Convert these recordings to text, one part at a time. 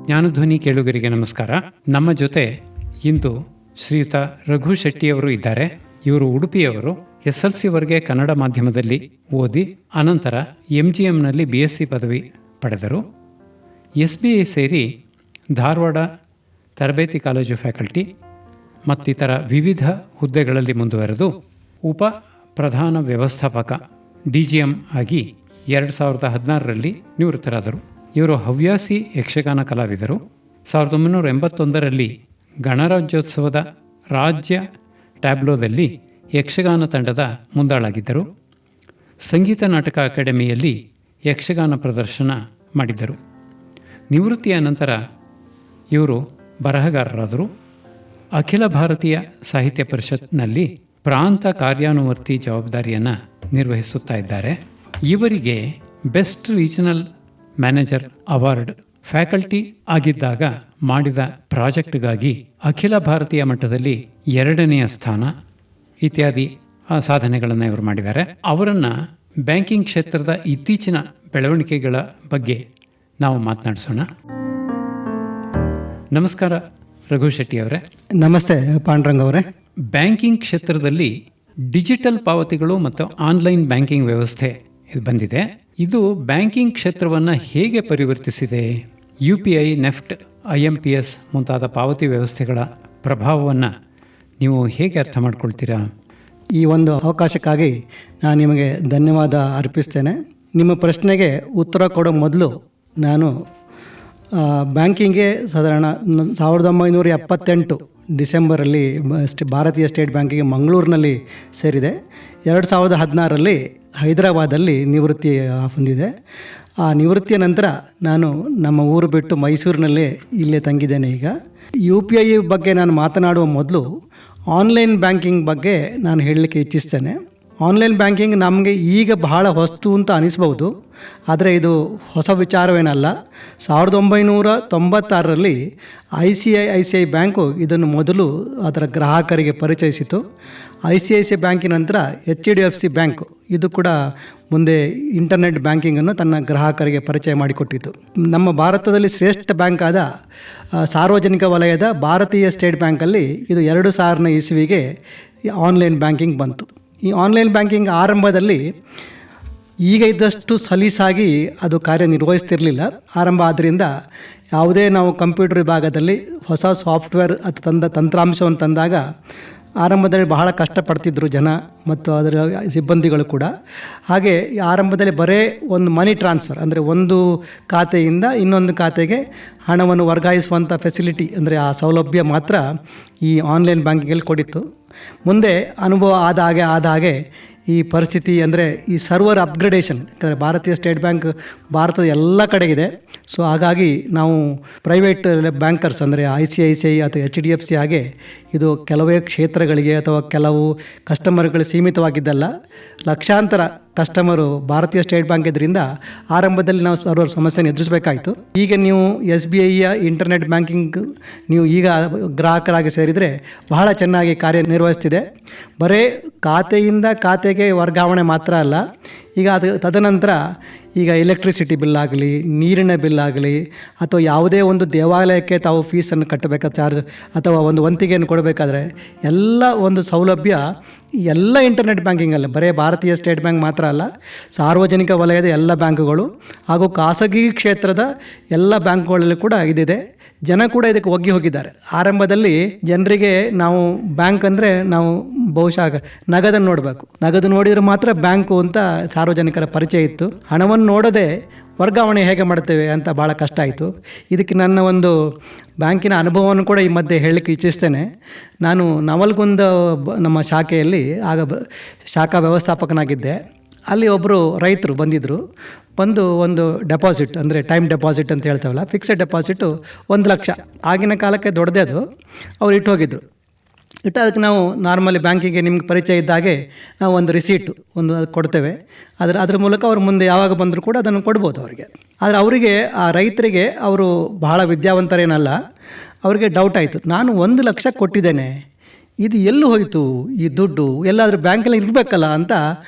ಜ್ಞಾನಧ್ವನಿ ಕೇಳುಗರಿಗೆ ನಮಸ್ಕಾರ. ನಮ್ಮ ಜೊತೆ ಇಂದು ಶ್ರೀಯುತ ರಘು ಶೆಟ್ಟಿಯವರು ಇದ್ದಾರೆ. ಇವರು ಉಡುಪಿಯವರು. SLC ಕನ್ನಡ ಮಾಧ್ಯಮದಲ್ಲಿ ಓದಿ ಅನಂತರ MGMನಲ್ಲಿ BSc ಪದವಿ ಪಡೆದರು. SBI ಸೇರಿ ಧಾರವಾಡ ತರಬೇತಿ ಕಾಲೇಜು ಫ್ಯಾಕಲ್ಟಿ ಮತ್ತಿತರ ವಿವಿಧ ಹುದ್ದೆಗಳಲ್ಲಿ ಮುಂದುವರೆದು ಉಪ ಪ್ರಧಾನ ವ್ಯವಸ್ಥಾಪಕ DGM ಆಗಿ 2016ರಲ್ಲಿ ನಿವೃತ್ತರಾದರು. ಇವರು ಹವ್ಯಾಸಿ ಯಕ್ಷಗಾನ ಕಲಾವಿದರು. 1981ರಲ್ಲಿ ಗಣರಾಜ್ಯೋತ್ಸವದ ರಾಜ್ಯ ಟ್ಯಾಬ್ಲೋದಲ್ಲಿ ಯಕ್ಷಗಾನ ತಂಡದ ಮುಂದಾಳಾಗಿದ್ದರು. ಸಂಗೀತ ನಾಟಕ ಅಕಾಡೆಮಿಯಲ್ಲಿ ಯಕ್ಷಗಾನ ಪ್ರದರ್ಶನ ಮಾಡಿದ್ದರು. ನಿವೃತ್ತಿಯ ನಂತರ ಇವರು ಬರಹಗಾರರಾದರು. ಅಖಿಲ ಭಾರತೀಯ ಸಾಹಿತ್ಯ ಪರಿಷತ್ನಲ್ಲಿ ಪ್ರಾಂತ ಕಾರ್ಯಾನುವರ್ತಿ ಜವಾಬ್ದಾರಿಯನ್ನು ನಿರ್ವಹಿಸುತ್ತಾ ಇದ್ದಾರೆ. ಇವರಿಗೆ best regional manager award, faculty ಆಗಿದ್ದಾಗ ಮಾಡಿದ ಪ್ರಾಜೆಕ್ಟ್ಗಾಗಿ ಅಖಿಲ ಭಾರತೀಯ ಮಟ್ಟದಲ್ಲಿ 2ನೇ ಸ್ಥಾನ ಇತ್ಯಾದಿ ಸಾಧನೆಗಳನ್ನು ಇವರು ಮಾಡಿದ್ದಾರೆ. ಅವರನ್ನು ಬ್ಯಾಂಕಿಂಗ್ ಕ್ಷೇತ್ರದ ಇತ್ತೀಚಿನ ಬೆಳವಣಿಗೆಗಳ ಬಗ್ಗೆ ನಾವು ಮಾತನಾಡಿಸೋಣ. ನಮಸ್ಕಾರ ರಘು ಶೆಟ್ಟಿ ಅವರೇ. ನಮಸ್ತೆ ಪಾಂಡುರಂಗ್ ಅವರೇ. ಬ್ಯಾಂಕಿಂಗ್ ಕ್ಷೇತ್ರದಲ್ಲಿ ಡಿಜಿಟಲ್ ಪಾವತಿಗಳು ಮತ್ತು ಆನ್ಲೈನ್ ಬ್ಯಾಂಕಿಂಗ್ ವ್ಯವಸ್ಥೆ ಬಂದಿದೆ. ಇದು ಬ್ಯಾಂಕಿಂಗ್ ಕ್ಷೇತ್ರವನ್ನು ಹೇಗೆ ಪರಿವರ್ತಿಸಿದೆ? UPI, ನೆಫ್ಟ್, IMPS ಮುಂತಾದ ಪಾವತಿ ವ್ಯವಸ್ಥೆಗಳ ಪ್ರಭಾವವನ್ನು ನೀವು ಹೇಗೆ ಅರ್ಥ ಮಾಡ್ಕೊಳ್ತೀರಾ? ಈ ಒಂದು ಅವಕಾಶಕ್ಕಾಗಿ ನಾನು ನಿಮಗೆ ಧನ್ಯವಾದ ಅರ್ಪಿಸ್ತೇನೆ. ನಿಮ್ಮ ಪ್ರಶ್ನೆಗೆ ಉತ್ತರ ಕೊಡೋ ಮೊದಲು ನಾನು ಬ್ಯಾಂಕಿಂಗ್ಗೆ ಸಾಧಾರಣ 1978 ಡಿಸೆಂಬರಲ್ಲಿ ಭಾರತೀಯ ಸ್ಟೇಟ್ ಬ್ಯಾಂಕಿಗೆ ಮಂಗಳೂರಿನಲ್ಲಿ ಸೇರಿದೆ. 2016ರಲ್ಲಿ ಹೈದರಾಬಾದಲ್ಲಿ ನಿವೃತ್ತಿ ಹೊಂದಿದೆ. ಆ ನಿವೃತ್ತಿಯ ನಂತರ ನಾನು ನಮ್ಮ ಊರು ಬಿಟ್ಟು ಮೈಸೂರಿನಲ್ಲೇ ಇಲ್ಲೇ ತಂಗಿದ್ದೇನೆ. ಈಗ UPI ಬಗ್ಗೆ ನಾನು ಮಾತನಾಡುವ ಮೊದಲು ಆನ್ಲೈನ್ ಬ್ಯಾಂಕಿಂಗ್ ಬಗ್ಗೆ ನಾನು ಹೇಳಲಿಕ್ಕೆ ಇಚ್ಛಿಸ್ತೇನೆ. ಆನ್ಲೈನ್ ಬ್ಯಾಂಕಿಂಗ್ ನಮಗೆ ಈಗ ಬಹಳ ಹೊಸ್ತು ಅಂತ ಅನಿಸ್ಬೋದು, ಆದರೆ ಇದು ಹೊಸ ವಿಚಾರವೇನಲ್ಲ. 1996ರಲ್ಲಿ ICICI ಬ್ಯಾಂಕು ಇದನ್ನು ಮೊದಲು ಅದರ ಗ್ರಾಹಕರಿಗೆ ಪರಿಚಯಿಸಿತು. ICICI ಬ್ಯಾಂಕಿನ ನಂತರ HDFC ಬ್ಯಾಂಕು ಇದು ಕೂಡ ಮುಂದೆ ಇಂಟರ್ನೆಟ್ ಬ್ಯಾಂಕಿಂಗನ್ನು ತನ್ನ ಗ್ರಾಹಕರಿಗೆ ಪರಿಚಯ ಮಾಡಿಕೊಟ್ಟಿತು. ನಮ್ಮ ಭಾರತದಲ್ಲಿ ಶ್ರೇಷ್ಠ ಬ್ಯಾಂಕ್ ಆದ ಸಾರ್ವಜನಿಕ ವಲಯದ ಭಾರತೀಯ ಸ್ಟೇಟ್ ಬ್ಯಾಂಕಲ್ಲಿ ಇದು 2000ನೇ ಇಸ್ವಿಗೆ ಆನ್ಲೈನ್ ಬ್ಯಾಂಕಿಂಗ್ ಬಂತು. ಈ ಆನ್ಲೈನ್ ಬ್ಯಾಂಕಿಂಗ್ ಆರಂಭದಲ್ಲಿ ಈಗ ಇದ್ದಷ್ಟು ಸಲೀಸಾಗಿ ಅದು ಕಾರ್ಯನಿರ್ವಹಿಸ್ತಿರಲಿಲ್ಲ. ಆರಂಭ ಆದ್ದರಿಂದ ಯಾವುದೇ ನಾವು ಕಂಪ್ಯೂಟರ್ ವಿಭಾಗದಲ್ಲಿ ಹೊಸ ಸಾಫ್ಟ್ವೇರ್ ತಂತ್ರಾಂಶವನ್ನು ತಂದಾಗ ಆರಂಭದಲ್ಲಿ ಬಹಳ ಕಷ್ಟಪಡ್ತಿದ್ದರು ಜನ ಮತ್ತು ಅದರ ಸಿಬ್ಬಂದಿಗಳು ಕೂಡ. ಹಾಗೆ ಆರಂಭದಲ್ಲಿ ಬರೀ ಒಂದು ಮನಿ ಟ್ರಾನ್ಸ್ಫರ್ ಅಂದರೆ ಒಂದು ಖಾತೆಯಿಂದ ಇನ್ನೊಂದು ಖಾತೆಗೆ ಹಣವನ್ನು ವರ್ಗಾಯಿಸುವಂಥ ಫೆಸಿಲಿಟಿ ಅಂದರೆ ಆ ಸೌಲಭ್ಯ ಮಾತ್ರ ಈ ಆನ್ಲೈನ್ ಬ್ಯಾಂಕಿಂಗಲ್ಲಿ ಕೊಡಿತ್ತು. ಮುಂದೆ ಅನುಭವ ಆದ ಹಾಗೆ ಈ ಪರಿಸ್ಥಿತಿ ಅಂದರೆ ಈ ಸರ್ವರ್ ಅಪ್ಗ್ರೇಡೇಷನ್, ಯಾಕಂದರೆ ಭಾರತೀಯ ಸ್ಟೇಟ್ ಬ್ಯಾಂಕ್ ಭಾರತದ ಎಲ್ಲ ಕಡೆಗಿದೆ. ಸೊ ಹಾಗಾಗಿ ನಾವು ಪ್ರೈವೇಟ್ ಬ್ಯಾಂಕರ್ಸ್ ಅಂದರೆ ICICI ಅಥವಾ HDFC ಹಾಗೆ ಇದು ಕೆಲವೇ ಕ್ಷೇತ್ರಗಳಿಗೆ ಅಥವಾ ಕೆಲವು ಕಸ್ಟಮರ್ಗಳು ಸೀಮಿತವಾಗಿದ್ದಲ್ಲ, ಲಕ್ಷಾಂತರ ಕಸ್ಟಮರು ಭಾರತೀಯ ಸ್ಟೇಟ್ ಬ್ಯಾಂಕ್ ಇದರಿಂದ ಆರಂಭದಲ್ಲಿ ನಾವು ಸರ್ವರ್ ಸಮಸ್ಯೆಯನ್ನು ಎದುರಿಸಬೇಕಾಯಿತು. ಈಗ ನೀವು SBIಯ ಇಂಟರ್ನೆಟ್ ಬ್ಯಾಂಕಿಂಗ್ ನೀವು ಈಗ ಗ್ರಾಹಕರಾಗಿ ಸೇರಿದರೆ ಬಹಳ ಚೆನ್ನಾಗಿ ಕಾರ್ಯನಿರ್ವಹಿಸ್ತಿದೆ. ಬರೀ ಖಾತೆಯಿಂದ ಖಾತೆಗೆ ವರ್ಗಾವಣೆ ಮಾತ್ರ ಅಲ್ಲ, ಈಗ ಅದು ತದನಂತರ ಈಗ ಎಲೆಕ್ಟ್ರಿಸಿಟಿ ಬಿಲ್ ಆಗಲಿ, ನೀರಿನ ಬಿಲ್ ಆಗಲಿ, ಅಥವಾ ಯಾವುದೇ ಒಂದು ದೇವಾಲಯಕ್ಕೆ ತಾವು ಫೀಸನ್ನು ಕಟ್ಟಬೇಕಾದ ಚಾರ್ಜ್ ಅಥವಾ ಒಂದು ವಂತಿಗೆಯನ್ನು ಕೊಡಬೇಕಾದ್ರೆ ಎಲ್ಲ ಒಂದು ಸೌಲಭ್ಯ ಎಲ್ಲ ಇಂಟರ್ನೆಟ್ ಬ್ಯಾಂಕಿಂಗಲ್ಲಿ ಬರೀ ಭಾರತೀಯ ಸ್ಟೇಟ್ ಬ್ಯಾಂಕ್ ಮಾತ್ರ ಅಲ್ಲ, ಸಾರ್ವಜನಿಕ ವಲಯದ ಎಲ್ಲ ಬ್ಯಾಂಕುಗಳು ಹಾಗೂ ಖಾಸಗಿ ಕ್ಷೇತ್ರದ ಎಲ್ಲ ಬ್ಯಾಂಕುಗಳಲ್ಲಿ ಕೂಡ ಇದಿದೆ. ಜನ ಕೂಡ ಇದಕ್ಕೆ ಒಗ್ಗಿ ಹೋಗಿದ್ದಾರೆ. ಆರಂಭದಲ್ಲಿ ಜನರಿಗೆ ನಾವು ಬ್ಯಾಂಕ್ ಅಂದರೆ ನಾವು ಬಹುಶಃ ನಗದನ್ನು ನೋಡಬೇಕು, ನಗದು ನೋಡಿದರೆ ಮಾತ್ರ ಬ್ಯಾಂಕು ಅಂತ ಸಾರ್ವಜನಿಕರ ಪರಿಚಯ ಇತ್ತು. ಹಣವನ್ನು ನೋಡದೆ ವರ್ಗಾವಣೆ ಹೇಗೆ ಮಾಡ್ತೇವೆ ಅಂತ ಭಾಳ ಕಷ್ಟ ಆಯಿತು. ಇದಕ್ಕೆ ನನ್ನ ಒಂದು ಬ್ಯಾಂಕಿನ ಅನುಭವವನ್ನು ಕೂಡ ಈ ಮಧ್ಯೆ ಹೇಳಲಿಕ್ಕೆ ಇಚ್ಛಿಸ್ತೇನೆ. ನಾನು ನವಲ್ಗುಂದ ನಮ್ಮ ಶಾಖೆಯಲ್ಲಿ ಆಗ ಶಾಖಾ ವ್ಯವಸ್ಥಾಪಕನಾಗಿದ್ದೆ. ಅಲ್ಲಿ ಒಬ್ಬರು ರೈತರು ಬಂದು ಒಂದು ಡೆಪಾಸಿಟ್ ಅಂದರೆ ಟೈಮ್ ಡೆಪಾಸಿಟ್ ಅಂತ ಹೇಳ್ತೇವಲ್ಲ, ಫಿಕ್ಸೆಡ್ ಡೆಪಾಸಿಟು 1 ಲಕ್ಷ, ಆಗಿನ ಕಾಲಕ್ಕೆ ದೊಡ್ಡದೇ ಅದು, ಅವ್ರು ಇಟ್ಟು ಹೋಗಿದ್ರು. ಅದಕ್ಕೆ ನಾವು ನಾರ್ಮಲಿ ಬ್ಯಾಂಕಿಗೆ ನಿಮ್ಗೆ ಪರಿಚಯ ಇದ್ದಾಗೆ ನಾವು ಒಂದು ರಿಸೀಟು ಒಂದು ಕೊಡ್ತೇವೆ. ಅದ್ರ ಮೂಲಕ ಅವ್ರು ಮುಂದೆ ಯಾವಾಗ ಬಂದರೂ ಕೂಡ ಅದನ್ನು ಕೊಡ್ಬೋದು ಅವರಿಗೆ. ಆದರೆ ಅವರಿಗೆ ಆ ರೈತರಿಗೆ ಅವರು ಬಹಳ ವಿದ್ಯಾವಂತರೇನಲ್ಲ, ಅವರಿಗೆ ಡೌಟ್ ಆಯಿತು, ನಾನು 1 ಲಕ್ಷ ಕೊಟ್ಟಿದ್ದೇನೆ, ಇದು ಎಲ್ಲೂ ಹೋಯಿತು ಈ ದುಡ್ಡು, ಎಲ್ಲಾದರೂ ಬ್ಯಾಂಕಲ್ಲಿ ಇರಬೇಕಲ್ಲ ಅಂತ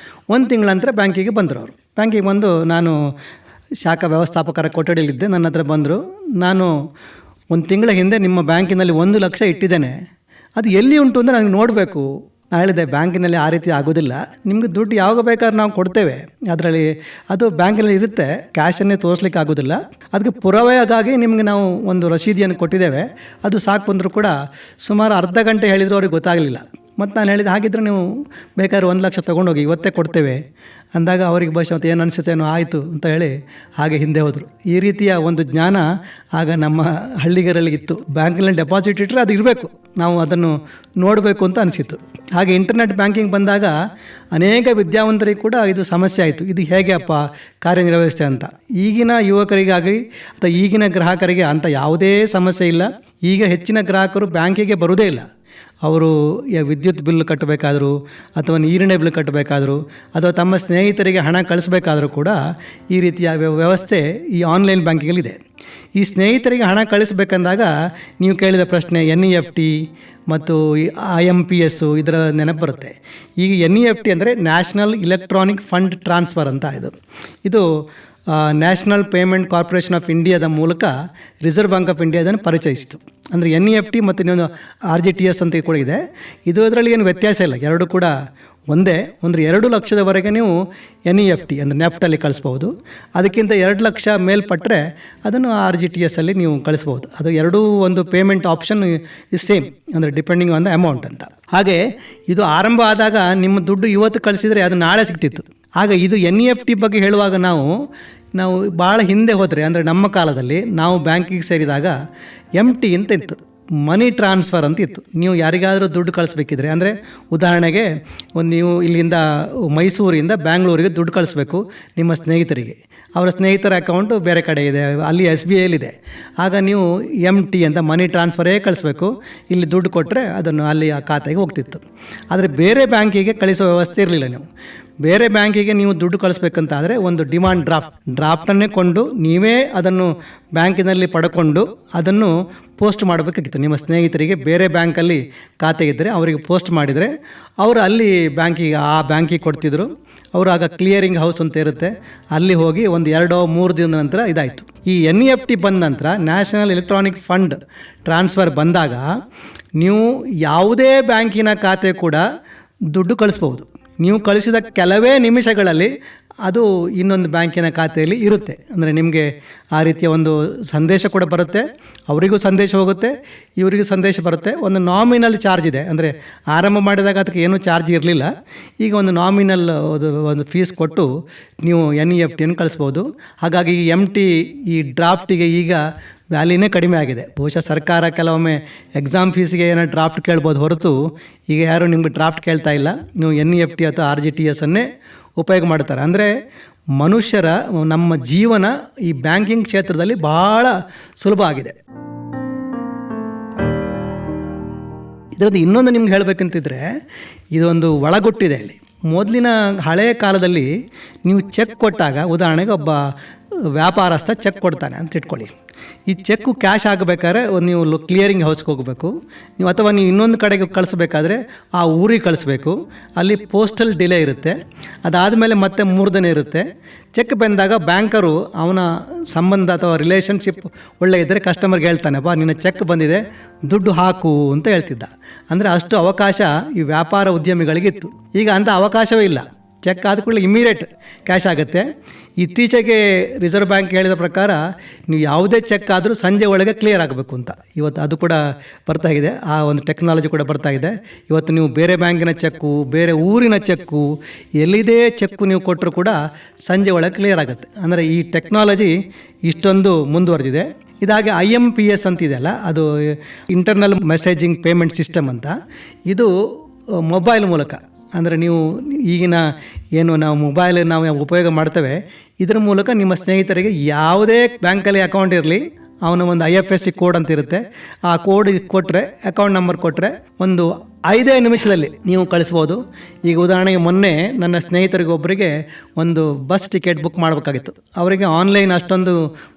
1 ತಿಂಗಳ ನಂತರ ಬ್ಯಾಂಕಿಗೆ ಬಂದರು. ಅವರು ಬ್ಯಾಂಕಿಗೆ ಬಂದು ನಾನು ಶಾಖಾ ವ್ಯವಸ್ಥಾಪಕರ ಕೊಠಡಿಯಲ್ಲಿದ್ದೆ. ನನ್ನ ಹತ್ರ ಬಂದರು. ನಾನು ಒಂದು ತಿಂಗಳ ಹಿಂದೆ ನಿಮ್ಮ ಬ್ಯಾಂಕಿನಲ್ಲಿ 1 ಲಕ್ಷ ಇಟ್ಟಿದ್ದೇನೆ, ಅದು ಎಲ್ಲಿ ಉಂಟು ಅಂದರೆ ನನಗೆ ನೋಡಬೇಕು. ನಾನು ಹೇಳಿದೆ, ಬ್ಯಾಂಕಿನಲ್ಲಿ ಆ ರೀತಿ ಆಗೋದಿಲ್ಲ, ನಿಮಗೆ ದುಡ್ಡು ಯಾವಾಗ ಬೇಕಾದ್ರೆ ನಾವು ಕೊಡ್ತೇವೆ, ಅದರಲ್ಲಿ ಅದು ಬ್ಯಾಂಕಿನಲ್ಲಿ ಇರುತ್ತೆ, ಕ್ಯಾಶನ್ನೇ ತೋರಿಸ್ಲಿಕ್ಕೆ ಆಗೋದಿಲ್ಲ. ಅದಕ್ಕೆ ಪುರಾವೆಗಾಗಿ ನಿಮಗೆ ನಾವು ಒಂದು ರಸೀದಿಯನ್ನು ಕೊಟ್ಟಿದ್ದೇವೆ, ಅದು ಸಾಕು ಅಂದರೂ ಕೂಡ ಸುಮಾರು ಅರ್ಧ ಗಂಟೆ ಹೇಳಿದರೂ ಅವ್ರಿಗೆ ಗೊತ್ತಾಗಲಿಲ್ಲ. ಮತ್ತು ನಾನು ಹೇಳಿದೆ, ಹಾಗಿದ್ರೆ ನೀವು ಬೇಕಾದ್ರೆ 1 ಲಕ್ಷ ತೊಗೊಂಡೋಗಿ ಇವತ್ತೇ ಕೊಡ್ತೇವೆ ಅಂದಾಗ ಅವರಿಗೆ ಬಹುಶಃ ಏನು ಅನಿಸುತ್ತೇನೋ ಆಯಿತು ಅಂತ ಹೇಳಿ ಹಾಗೆ ಹಿಂದೆ ಹೋದರು. ಈ ರೀತಿಯ ಒಂದು ಜ್ಞಾನ ಆಗ ನಮ್ಮ ಹಳ್ಳಿಗರಲ್ಲಿ ಇತ್ತು. ಬ್ಯಾಂಕಿನಲ್ಲಿ ಡೆಪಾಸಿಟ್ ಇಟ್ಟರೆ ಅದು ಇರಬೇಕು, ನಾವು ಅದನ್ನು ನೋಡಬೇಕು ಅಂತ ಅನಿಸಿತು. ಹಾಗೆ ಇಂಟರ್ನೆಟ್ ಬ್ಯಾಂಕಿಂಗ್ ಬಂದಾಗ ಅನೇಕ ವಿದ್ಯಾವಂತರಿಗೆ ಕೂಡ ಇದು ಸಮಸ್ಯೆ ಆಯಿತು. ಇದು ಹೇಗೆ ಅಪ್ಪ ಕಾರ್ಯನಿರ್ವಹಿಸುತ್ತೆ ಅಂತ. ಈಗಿನ ಯುವಕರಿಗಾಗಿ ಅಥವಾ ಈಗಿನ ಗ್ರಾಹಕರಿಗೆ ಅಂಥ ಯಾವುದೇ ಸಮಸ್ಯೆ ಇಲ್ಲ. ಈಗ ಹೆಚ್ಚಿನ ಗ್ರಾಹಕರು ಬ್ಯಾಂಕಿಗೆ ಬರುವುದೇ ಇಲ್ಲ. ಅವರು ವಿದ್ಯುತ್ ಬಿಲ್ ಕಟ್ಟಬೇಕಾದರೂ ಅಥವಾ ನೀರಿನ ಬಿಲ್ ಕಟ್ಟಬೇಕಾದರೂ ಅಥವಾ ತಮ್ಮ ಸ್ನೇಹಿತರಿಗೆ ಹಣ ಕಳಿಸ್ಬೇಕಾದ್ರೂ ಕೂಡ ಈ ರೀತಿಯ ವ್ಯವಸ್ಥೆ ಈ ಆನ್ಲೈನ್ ಬ್ಯಾಂಕಿಂಗಲ್ಲಿದೆ. ಈ ಸ್ನೇಹಿತರಿಗೆ ಹಣ ಕಳಿಸ್ಬೇಕಂದಾಗ ನೀವು ಕೇಳಿದ ಪ್ರಶ್ನೆ NEFT ಮತ್ತು IMPS ಇದರ ನೆನಪು ಬರುತ್ತೆ. ಈಗ NEFT ಅಂದರೆ ನ್ಯಾಷನಲ್ ಇಲೆಕ್ಟ್ರಾನಿಕ್ ಫಂಡ್ ಟ್ರಾನ್ಸ್ಫರ್ ಅಂತ. ಇದು ನ್ಯಾಷನಲ್ ಪೇಮೆಂಟ್ ಕಾರ್ಪೊರೇಷನ್ ಆಫ್ ಇಂಡಿಯಾದ ಮೂಲಕ ರಿಸರ್ವ್ ಬ್ಯಾಂಕ್ ಆಫ್ ಇಂಡಿಯಾ ಇದನ್ನು ಪರಿಚಯಿಸಿತು. ಅಂದರೆ NEFT ಮತ್ತು ಇನ್ನೊಂದು RTGS ಅಂತ ಕೂಡ ಇದೆ. ಇದರಲ್ಲಿ ಏನು ವ್ಯತ್ಯಾಸ ಇಲ್ಲ, ಎರಡು ಕೂಡ ಒಂದೇ. ಅಂದರೆ 2 ಲಕ್ಷದವರೆಗೆ ನೀವು NEFT ಅಂದರೆ ನೆಫ್ಟಲ್ಲಿ ಕಳಿಸ್ಬೋದು. ಅದಕ್ಕಿಂತ 2 ಲಕ್ಷ ಮೇಲ್ಪಟ್ಟರೆ ಅದನ್ನು RTGS ಅಲ್ಲಿ ನೀವು ಕಳಿಸ್ಬೋದು. ಅದು ಎರಡೂ ಒಂದು ಪೇಮೆಂಟ್ ಆಪ್ಷನ್ ಇಸ್ ಸೇಮ್, ಅಂದರೆ ಡಿಪೆಂಡಿಂಗ್ ಆನ್ ದ ಅಮೌಂಟ್ ಅಂತ. ಹಾಗೆ ಇದು ಆರಂಭ ಆದಾಗ ನಿಮ್ಮ ದುಡ್ಡು ಇವತ್ತು ಕಳಿಸಿದರೆ ಅದು ನಾಳೆ ಸಿಗ್ತಿತ್ತು. ಆಗ ಇದು NEFT ಬಗ್ಗೆ ಹೇಳುವಾಗ ನಾವು ಭಾಳ ಹಿಂದೆ ಹೋದರೆ, ಅಂದರೆ ನಮ್ಮ ಕಾಲದಲ್ಲಿ ನಾವು ಬ್ಯಾಂಕಿಗೆ ಸೇರಿದಾಗ MT ಅಂತ ಇತ್ತು, ಮನಿ ಟ್ರಾನ್ಸ್ಫರ್ ಅಂತ ಇತ್ತು. ನೀವು ಯಾರಿಗಾದರೂ ದುಡ್ಡು ಕಳಿಸ್ಬೇಕಿದ್ರೆ, ಅಂದರೆ ಉದಾಹರಣೆಗೆ ನೀವು ಇಲ್ಲಿಂದ ಮೈಸೂರಿಂದ ಬ್ಯಾಂಗ್ಳೂರಿಗೆ ದುಡ್ಡು ಕಳಿಸ್ಬೇಕು ನಿಮ್ಮ ಸ್ನೇಹಿತರಿಗೆ, ಅವರ ಸ್ನೇಹಿತರ ಅಕೌಂಟು ಬೇರೆ ಕಡೆ ಇದೆ, ಅಲ್ಲಿ SBIಯಲ್ಲಿದೆ. ಆಗ ನೀವು MT ಅಂತ ಮನಿ ಟ್ರಾನ್ಸ್ಫರೇ ಕಳಿಸ್ಬೇಕು. ಇಲ್ಲಿ ದುಡ್ಡು ಕೊಟ್ಟರೆ ಅದನ್ನು ಅಲ್ಲಿ ಆ ಖಾತೆಗೆ ಹೋಗ್ತಿತ್ತು. ಆದರೆ ಬೇರೆ ಬ್ಯಾಂಕಿಗೆ ಕಳಿಸೋ ವ್ಯವಸ್ಥೆ ಇರಲಿಲ್ಲ. ನೀವು ಬೇರೆ ಬ್ಯಾಂಕಿಗೆ ನೀವು ದುಡ್ಡು ಕಳಿಸ್ಬೇಕಂತಾದರೆ ಒಂದು ಡಿಮಾಂಡ್ ಡ್ರಾಫ್ಟನ್ನೇ ಕೊಂಡು ನೀವೇ ಅದನ್ನು ಬ್ಯಾಂಕಿನಲ್ಲಿ ಪಡ್ಕೊಂಡು ಅದನ್ನು ಪೋಸ್ಟ್ ಮಾಡಬೇಕಾಗಿತ್ತು ನಿಮ್ಮ ಸ್ನೇಹಿತರಿಗೆ. ಬೇರೆ ಬ್ಯಾಂಕಲ್ಲಿ ಖಾತೆ ಇದ್ದರೆ ಅವರಿಗೆ ಪೋಸ್ಟ್ ಮಾಡಿದರೆ ಅವರು ಅಲ್ಲಿ ಬ್ಯಾಂಕಿಗೆ ಕೊಡ್ತಿದ್ರು. ಅವರು ಆಗ ಕ್ಲಿಯರಿಂಗ್ ಹೌಸ್ ಅಂತ ಇರುತ್ತೆ, ಅಲ್ಲಿ ಹೋಗಿ ಒಂದು 2-3 ದಿನದ ನಂತರ ಇದಾಯಿತು. ಈ NEFT ಬಂದ ನಂತರ, ನ್ಯಾಷನಲ್ ಎಲೆಕ್ಟ್ರಾನಿಕ್ ಫಂಡ್ ಟ್ರಾನ್ಸ್ಫರ್ ಬಂದಾಗ, ನೀವು ಯಾವುದೇ ಬ್ಯಾಂಕಿನ ಖಾತೆ ಕೂಡ ದುಡ್ಡು ಕಳಿಸ್ಬೋದು. ನೀವು ಕಳಿಸಿದ ಕೆಲವೇ ನಿಮಿಷಗಳಲ್ಲಿ ಅದು ಇನ್ನೊಂದು ಬ್ಯಾಂಕಿನ ಖಾತೆಯಲ್ಲಿ ಇರುತ್ತೆ. ಅಂದರೆ ನಿಮಗೆ ಆ ರೀತಿಯ ಒಂದು ಸಂದೇಶ ಕೂಡ ಬರುತ್ತೆ, ಅವರಿಗೂ ಸಂದೇಶ ಹೋಗುತ್ತೆ, ಇವರಿಗೂ ಸಂದೇಶ ಬರುತ್ತೆ. ಒಂದು ನಾಮಿನಲ್ ಚಾರ್ಜ್ ಇದೆ, ಅಂದರೆ ಆರಂಭ ಮಾಡಿದಾಗ ಅದಕ್ಕೆ ಏನೂ ಚಾರ್ಜ್ ಇರಲಿಲ್ಲ. ಈಗ ಒಂದು ನಾಮಿನಲ್ ಒಂದು ಫೀಸ್ ಕೊಟ್ಟು ನೀವು NEFTಯನ್ನು ಕಳಿಸ್ಬೋದು. ಹಾಗಾಗಿ MT ಈ ಡ್ರಾಫ್ಟಿಗೆ ಈಗ ವ್ಯಾಲ್ಯೂನೇ ಕಡಿಮೆ ಆಗಿದೆ. ಬಹುಶಃ ಸರ್ಕಾರ ಕೆಲವೊಮ್ಮೆ ಎಕ್ಸಾಮ್ ಫೀಸಿಗೆ ಏನೋ ಡ್ರಾಫ್ಟ್ ಕೇಳ್ಬೋದು ಹೊರತು ಈಗ ಯಾರೂ ನಿಮಗೆ ಡ್ರಾಫ್ಟ್ ಕೇಳ್ತಾ ಇಲ್ಲ. ನೀವು NEFT ಅಥವಾ RTGS ಅನ್ನೇ ಉಪಯೋಗ ಮಾಡ್ತಾರೆ. ಅಂದರೆ ಮನುಷ್ಯರ ನಮ್ಮ ಜೀವನ ಈ ಬ್ಯಾಂಕಿಂಗ್ ಕ್ಷೇತ್ರದಲ್ಲಿ ಭಾಳ ಸುಲಭ ಆಗಿದೆ. ಇದರದ್ದು ಇನ್ನೊಂದು ನಿಮ್ಗೆ ಹೇಳಬೇಕಂತಿದ್ರೆ, ಇದೊಂದು ಒಳಗೊಟ್ಟಿದೆ ಅಲ್ಲಿ. ಮೊದಲಿನ ಹಳೆಯ ಕಾಲದಲ್ಲಿ ನೀವು ಚೆಕ್ ಕೊಟ್ಟಾಗ, ಉದಾಹರಣೆಗೆ ಒಬ್ಬ ವ್ಯಾಪಾರಸ್ಥ ಚೆಕ್ ಕೊಡ್ತಾನೆ ಅಂತ ಇಟ್ಕೊಳ್ಳಿ. ಈ ಚೆಕ್ಕು ಕ್ಯಾಶ್ ಆಗಬೇಕಾದ್ರೆ ನೀವು ಕ್ಲಿಯರಿಂಗ್ ಹೌಸ್ಗೆ ಹೋಗಬೇಕು, ನೀವು ಅಥವಾ ನೀವು ಇನ್ನೊಂದು ಕಡೆಗೆ ಕಳಿಸ್ಬೇಕಾದ್ರೆ ಆ ಊರಿಗೆ ಕಳಿಸ್ಬೇಕು. ಅಲ್ಲಿ ಪೋಸ್ಟಲ್ ಡಿಲೇ ಇರುತ್ತೆ. ಅದಾದಮೇಲೆ ಮತ್ತೆ 3 ದಿನ ಇರುತ್ತೆ. ಚೆಕ್ ಬಂದಾಗ ಬ್ಯಾಂಕರು ಅವನ ಸಂಬಂಧ ಅಥವಾ ರಿಲೇಷನ್ಶಿಪ್ ಒಳ್ಳೆ ಇದ್ದರೆ ಕಸ್ಟಮರ್ಗೆ ಹೇಳ್ತಾನೆಪ್ಪ, ನಿನ್ನ ಚೆಕ್ ಬಂದಿದೆ, ದುಡ್ಡು ಹಾಕು ಅಂತ ಹೇಳ್ತಿದ್ದ. ಅಂದರೆ ಅಷ್ಟು ಅವಕಾಶ ಈ ವ್ಯಾಪಾರ ಉದ್ಯಮಿಗಳಿಗಿತ್ತು. ಈಗ ಅಂಥ ಅವಕಾಶವೇ ಇಲ್ಲ. ಚೆಕ್ ಆದ ಕೂಡಲೇ ಇಮ್ಮಿಡಿಯೇಟ್ ಕ್ಯಾಶ್ ಆಗುತ್ತೆ. ಇತ್ತೀಚೆಗೆ ರಿಸರ್ವ್ ಬ್ಯಾಂಕ್ ಹೇಳಿದ ಪ್ರಕಾರ ನೀವು ಯಾವುದೇ ಚೆಕ್ ಆದರೂ ಸಂಜೆ ಒಳಗೆ ಕ್ಲಿಯರ್ ಆಗಬೇಕು ಅಂತ. ಇವತ್ತು ಅದು ಕೂಡ ಬರ್ತಾಗಿದೆ, ಆ ಒಂದು ಟೆಕ್ನಾಲಜಿ ಕೂಡ ಬರ್ತಾಗಿದೆ. ಇವತ್ತು ನೀವು ಬೇರೆ ಬ್ಯಾಂಕಿನ ಚೆಕ್ಕು, ಬೇರೆ ಊರಿನ ಚೆಕ್ಕು, ಎಲ್ಲಿದೇ ಚೆಕ್ಕು ನೀವು ಕೊಟ್ಟರು ಕೂಡ ಸಂಜೆ ಒಳಗೆ ಕ್ಲಿಯರ್ ಆಗುತ್ತೆ. ಅಂದರೆ ಈ ಟೆಕ್ನಾಲಜಿ ಇಷ್ಟೊಂದು ಮುಂದುವರೆದಿದೆ. ಇದಾಗಿ IMPS ಅಂತಿದೆಯಲ್ಲ, ಅದು ಇಂಟರ್ನಲ್ ಮೆಸೇಜಿಂಗ್ ಪೇಮೆಂಟ್ ಸಿಸ್ಟಮ್ ಅಂತ. ಇದು ಮೊಬೈಲ್ ಮೂಲಕ, ಅಂದರೆ ನೀವು ಈಗಿನ ಏನು ನಾವು ಮೊಬೈಲ್ ನಾವು ಉಪಯೋಗ ಮಾಡ್ತೇವೆ, ಇದರ ಮೂಲಕ ನಿಮ್ಮ ಸ್ನೇಹಿತರಿಗೆ ಯಾವುದೇ ಬ್ಯಾಂಕಲ್ಲಿ ಅಕೌಂಟ್ ಇರಲಿ, ಅವನ ಒಂದು IFSC ಕೋಡ್ ಅಂತ ಇರುತ್ತೆ, ಆ ಕೋಡ್ ಕೊಟ್ಟರೆ, ಅಕೌಂಟ್ ನಂಬರ್ ಕೊಟ್ಟರೆ ಒಂದು 5 ನಿಮಿಷದಲ್ಲಿ ನೀವು ಕಳಿಸ್ಬೋದು. ಈಗ ಉದಾಹರಣೆಗೆ ಮೊನ್ನೆ ನನ್ನ ಸ್ನೇಹಿತರಿಗೊಬ್ಬರಿಗೆ ಒಂದು ಬಸ್ ಟಿಕೆಟ್ ಬುಕ್ ಮಾಡಬೇಕಾಗಿತ್ತು. ಅವರಿಗೆ ಆನ್ಲೈನ್ ಅಷ್ಟೊಂದು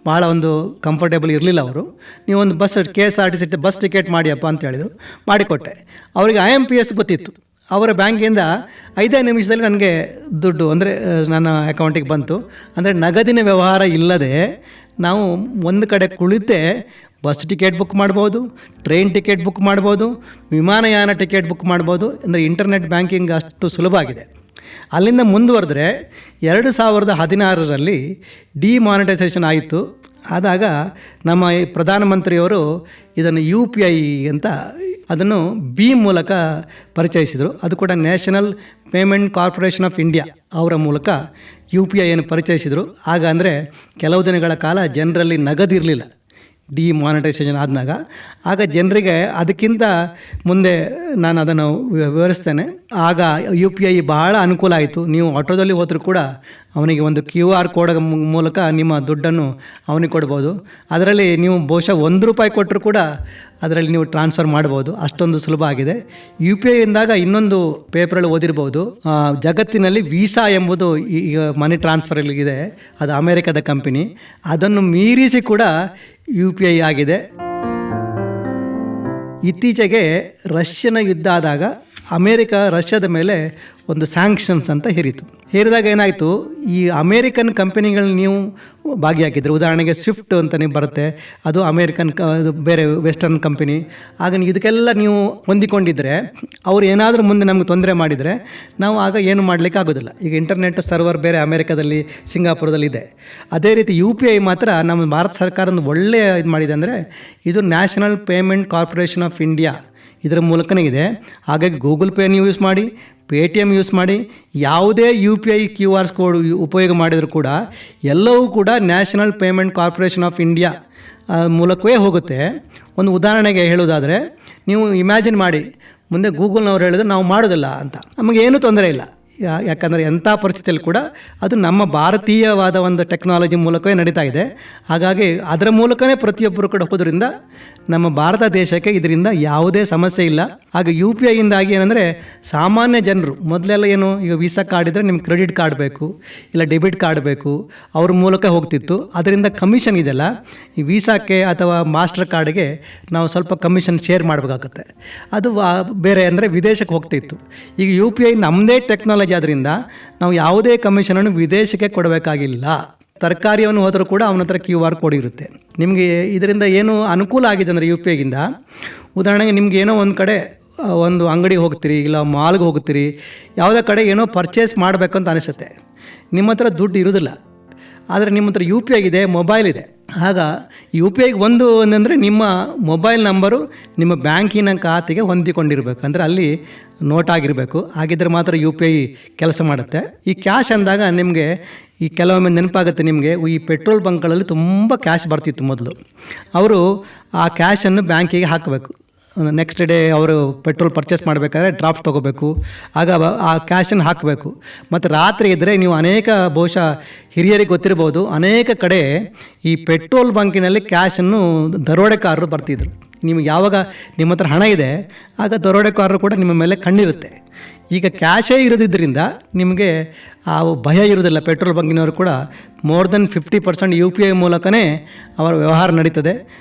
ಭಾಳ ಒಂದು ಕಂಫರ್ಟೇಬಲ್ ಇರಲಿಲ್ಲ. ಅವರು ನೀವು ಒಂದು KSRTC ಬಸ್ ಟಿಕೆಟ್ ಮಾಡಿಯಪ್ಪ ಅಂತ ಹೇಳಿದರು, ಮಾಡಿಕೊಟ್ಟೆ. ಅವರಿಗೆ IMPS ಗೊತ್ತಿತ್ತು. ಅವರ ಬ್ಯಾಂಕಿಂದ 5 ನಿಮಿಷದಲ್ಲಿ ನನಗೆ ದುಡ್ಡು ಅಂದರೆ ನನ್ನ ಅಕೌಂಟಿಗೆ ಬಂತು. ಅಂದರೆ ನಗದಿನ ವ್ಯವಹಾರ ಇಲ್ಲದೆ ನಾವು ಒಂದು ಕಡೆ ಕುಳಿತೇ ಬಸ್ ಟಿಕೆಟ್ ಬುಕ್ ಮಾಡ್ಬೋದು, ಟ್ರೈನ್ ಟಿಕೆಟ್ ಬುಕ್ ಮಾಡ್ಬೋದು, ವಿಮಾನಯಾನ ಟಿಕೆಟ್ ಬುಕ್ ಮಾಡ್ಬೋದು. ಅಂದರೆ ಇಂಟರ್ನೆಟ್ ಬ್ಯಾಂಕಿಂಗ್ ಅಷ್ಟು ಸುಲಭ ಆಗಿದೆ. ಅಲ್ಲಿಂದ ಮುಂದುವರೆದ್ರೆ 2016ರಲ್ಲಿ ಡಿಮಾನಿಟೈಸೇಷನ್ ಆಯಿತು. ಆದಾಗ ನಮ್ಮ ಪ್ರಧಾನಮಂತ್ರಿಯವರು ಇದನ್ನು UPI ಅಂತ ಅದನ್ನು ಭೀಮ್ ಮೂಲಕ ಪರಿಚಯಿಸಿದರು. ಅದು ಕೂಡ national payment corporation of India ಅವರ ಮೂಲಕ UPI ಅನ್ನು ಪರಿಚಯಿಸಿದರು. ಆಗ ಅಂದರೆ ಕೆಲವು ದಿನಗಳ ಕಾಲ ಜನರಲ್ಲಿ ನಗದಿರಲಿಲ್ಲ. ಡಿಮಾನಿಟೈಸೇಷನ್ ಆಗ ಜನರಿಗೆ ಅದಕ್ಕಿಂತ ಮುಂದೆ ನಾನು ಅದನ್ನು ವಿವರಿಸ್ತೇನೆ. ಆಗ UPI ಬಹಳ ಅನುಕೂಲ ಆಯಿತು. ನೀವು ಆಟೋದಲ್ಲಿ ಹೋದರೂ ಕೂಡ ಅವನಿಗೆ ಒಂದು QR ಕೋಡ್ ಮೂಲಕ ನಿಮ್ಮ ದುಡ್ಡನ್ನು ಅವನಿಗೆ ಕೊಡ್ಬೋದು. ಅದರಲ್ಲಿ ನೀವು ಬಹುಶಃ ₹1 ಕೊಟ್ಟರು ಕೂಡ ಅದರಲ್ಲಿ ನೀವು ಟ್ರಾನ್ಸ್ಫರ್ ಮಾಡ್ಬೋದು. ಅಷ್ಟೊಂದು ಸುಲಭ ಆಗಿದೆ. UPI ಇಂದಾಗ ಇನ್ನೊಂದು ಪೇಪರಲ್ಲಿ ಓದಿರ್ಬೋದು, ಜಗತ್ತಿನಲ್ಲಿ ವೀಸಾ ಎಂಬುದು ಈಗ ಮನಿ ಟ್ರಾನ್ಸ್ಫರ್ಗಿದೆ. ಅದು ಅಮೇರಿಕದ ಕಂಪನಿ. ಅದನ್ನು ಮೀರಿಸಿ ಕೂಡ UPI ಆಗಿದೆ. ಇತ್ತೀಚೆಗೆ ರಷ್ಯನ ಯುದ್ಧ ಆದಾಗ ರಷ್ಯಾದ ಮೇಲೆ ಒಂದು ಸ್ಯಾಂಕ್ಷನ್ಸ್ ಅಂತ ಹೇರಿದಾಗ ಏನಾಯಿತು, ಈ ಅಮೇರಿಕನ್ ಕಂಪನಿಗಳನ್ನ ನೀವು ಭಾಗಿಯಾಗಿದ್ದರೆ, ಉದಾಹರಣೆಗೆ ಸ್ವಿಫ್ಟ್ ಅಂತ ನೀವು ಬರುತ್ತೆ, ಅದು ಅಮೇರಿಕನ್ ಬೇರೆ ವೆಸ್ಟರ್ನ್ ಕಂಪನಿ. ಆಗ ಇದಕ್ಕೆಲ್ಲ ನೀವು ಹೊಂದಿಕೊಂಡಿದ್ದರೆ ಅವ್ರು ಏನಾದರೂ ಮುಂದೆ ನಮಗೆ ತೊಂದರೆ ಮಾಡಿದರೆ ನಾವು ಆಗ ಏನು ಮಾಡಲಿಕ್ಕೆ ಆಗೋದಿಲ್ಲ. ಈಗ ಇಂಟರ್ನೆಟ್ ಸರ್ವರ್ ಬೇರೆ ಅಮೇರಿಕಾದಲ್ಲಿ, ಸಿಂಗಾಪುರದಲ್ಲಿ ಇದೆ. ಅದೇ ರೀತಿ UPI ಮಾತ್ರ ನಮ್ಮ ಭಾರತ ಸರ್ಕಾರ ಒಳ್ಳೆಯ ಇದು ಮಾಡಿದೆ. ಅಂದರೆ ಇದು national payment corporation of India ಇದರ ಮೂಲಕನೇ ಇದೆ. ಹಾಗಾಗಿ ಗೂಗಲ್ ಪೇನ ಯೂಸ್ ಮಾಡಿ, ಪೇಟಿಎಮ್ ಯೂಸ್ ಮಾಡಿ, ಯಾವುದೇ UPI QR ಕೋಡ್ ಉಪಯೋಗ ಮಾಡಿದರೂ ಕೂಡ ಎಲ್ಲವೂ ಕೂಡ national payment corporation of India ಮೂಲಕವೇ ಹೋಗುತ್ತೆ. ಒಂದು ಉದಾಹರಣೆಗೆ ಹೇಳೋದಾದರೆ, ನೀವು ಇಮ್ಯಾಜಿನ್ ಮಾಡಿ, ಮುಂದೆ ಗೂಗಲ್ನವ್ರು ಹೇಳಿದ್ರೆ ನಾವು ಮಾಡೋದಿಲ್ಲ ಅಂತ, ನಮಗೇನೂ ತೊಂದರೆ ಇಲ್ಲ. ಯಾಕಂದರೆ ಎಂಥ ಪರಿಸ್ಥಿತಿಯಲ್ಲಿ ಕೂಡ ಅದು ನಮ್ಮ ಭಾರತೀಯವಾದ ಒಂದು ಟೆಕ್ನಾಲಜಿ ಮೂಲಕವೇ ನಡೀತಾ ಇದೆ. ಹಾಗಾಗಿ ಅದರ ಮೂಲಕವೇ ಪ್ರತಿಯೊಬ್ಬರು ಕೂಡ ಹೋದ್ರಿಂದ ನಮ್ಮ ಭಾರತ ದೇಶಕ್ಕೆ ಇದರಿಂದ ಯಾವುದೇ ಸಮಸ್ಯೆ ಇಲ್ಲ. ಹಾಗೆ UPI ಇಂದಾಗಿ ಏನಂದರೆ ಸಾಮಾನ್ಯ ಜನರು ಮೊದಲೆಲ್ಲ ಏನು, ಈಗ ವೀಸಾ ಕಾರ್ಡ್ ಇದ್ದರೆ ನಿಮ್ಗೆ ಕ್ರೆಡಿಟ್ ಕಾರ್ಡ್ ಬೇಕು, ಇಲ್ಲ ಡೆಬಿಟ್ ಕಾರ್ಡ್ ಬೇಕು, ಅವ್ರ ಮೂಲಕ ಹೋಗ್ತಿತ್ತು. ಅದರಿಂದ ಕಮಿಷನ್ ಇದೆಲ್ಲ, ಈ ವೀಸಾಕ್ಕೆ ಅಥವಾ ಮಾಸ್ಟರ್ ಕಾರ್ಡ್ಗೆ ನಾವು ಸ್ವಲ್ಪ ಕಮಿಷನ್ ಶೇರ್ ಮಾಡಬೇಕಾಗುತ್ತೆ. ಅದು ಬೇರೆ ಅಂದರೆ ವಿದೇಶಕ್ಕೆ ಹೋಗ್ತಿತ್ತು. ಈಗ UPI ನಮ್ಮದೇ ಟೆಕ್ನಾಲಜಿ ಆದ್ದರಿಂದ ನಾವು ಯಾವುದೇ ಕಮಿಷನನ್ನು ವಿದೇಶಕ್ಕೆ ಕೊಡಬೇಕಾಗಿಲ್ಲ. ತರಕಾರಿಯನ್ನು ಹೋದರೂ ಕೂಡ ಅವನ ಹತ್ರ QR ಕೋಡ್ ಇರುತ್ತೆ. ನಿಮಗೆ ಇದರಿಂದ ಏನು ಅನುಕೂಲ ಆಗಿದೆ ಅಂದರೆ UPIಗಿಂದ, ಉದಾಹರಣೆಗೆ ನಿಮ್ಗೆ ಏನೋ ಒಂದು ಕಡೆ ಒಂದು ಅಂಗಡಿಗೆ ಹೋಗ್ತೀರಿ, ಇಲ್ಲ ಮಾಲ್ಗೆ ಹೋಗ್ತೀರಿ, ಯಾವುದೇ ಕಡೆ ಏನೋ ಪರ್ಚೇಸ್ ಮಾಡಬೇಕು ಅಂತ ಅನಿಸುತ್ತೆ, ನಿಮ್ಮ ಹತ್ರ ದುಡ್ಡು ಇರೋದಿಲ್ಲ. ಆದರೆ ನಿಮ್ಮ ಹತ್ರ UPI ಇದೆ, ಮೊಬೈಲ್ ಇದೆ. ಆಗ UPIಗೆ ಒಂದು ಅಂದರೆ ನಿಮ್ಮ ಮೊಬೈಲ್ ನಂಬರು ನಿಮ್ಮ ಬ್ಯಾಂಕಿನ ಖಾತೆಗೆ ಹೊಂದಿಕೊಂಡಿರಬೇಕು. ಅಂದರೆ ಅಲ್ಲಿ ನೋಟ್ ಆಗಿರಬೇಕು. ಹಾಗಿದ್ರೆ ಮಾತ್ರ UPI ಕೆಲಸ ಮಾಡುತ್ತೆ. ಈ ಕ್ಯಾಶ್ ಅಂದಾಗ ನಿಮಗೆ ಈ ಕೆಲವೊಮ್ಮೆ ನೆನಪಾಗುತ್ತೆ ನಿಮಗೆ, ಈ ಪೆಟ್ರೋಲ್ ಬಂಕ್ಗಳಲ್ಲಿ ತುಂಬ ಕ್ಯಾಶ್ ಬರ್ತಿತ್ತು ಮೊದಲು. ಅವರು ಆ ಕ್ಯಾಶನ್ನು ಬ್ಯಾಂಕಿಗೆ ಹಾಕಬೇಕು. ನೆಕ್ಸ್ಟ್ ಡೇ ಅವರು ಪೆಟ್ರೋಲ್ ಪರ್ಚೇಸ್ ಮಾಡಬೇಕಾದ್ರೆ ಡ್ರಾಫ್ಟ್ ತೊಗೋಬೇಕು. ಆಗ ಆ ಕ್ಯಾಶನ್ನು ಹಾಕಬೇಕು. ಮತ್ತು ರಾತ್ರಿ ಇದ್ದರೆ ನೀವು ಅನೇಕ, ಬಹುಶಃ ಹಿರಿಯರಿಗೆ ಗೊತ್ತಿರ್ಬೋದು, ಅನೇಕ ಕಡೆ ಈ ಪೆಟ್ರೋಲ್ ಬಂಕಿನಲ್ಲಿ ಕ್ಯಾಶನ್ನು ದರೋಡೆಕಾರರು ಬರ್ತಿದ್ರು. ನಿಮಗೆ ಯಾವಾಗ ನಿಮ್ಮ ಹತ್ರ ಹಣ ಇದೆ ಆಗ ದರೋಡೆಕಾರರು ಕೂಡ ನಿಮ್ಮ ಮೇಲೆ ಕಣ್ಣಿರುತ್ತೆ. ಈಗ ಕ್ಯಾಶೇ ಇರೋದಿದ್ದರಿಂದ ನಿಮಗೆ ಆ ಭಯ ಇರೋದಿಲ್ಲ. ಪೆಟ್ರೋಲ್ ಬಂಕಿನವರು ಕೂಡ ಮೋರ್ ದೆನ್ 50% UPI ಮೂಲಕನೇ ಅವರ ವ್ಯವಹಾರ ನಡೀತದೆ.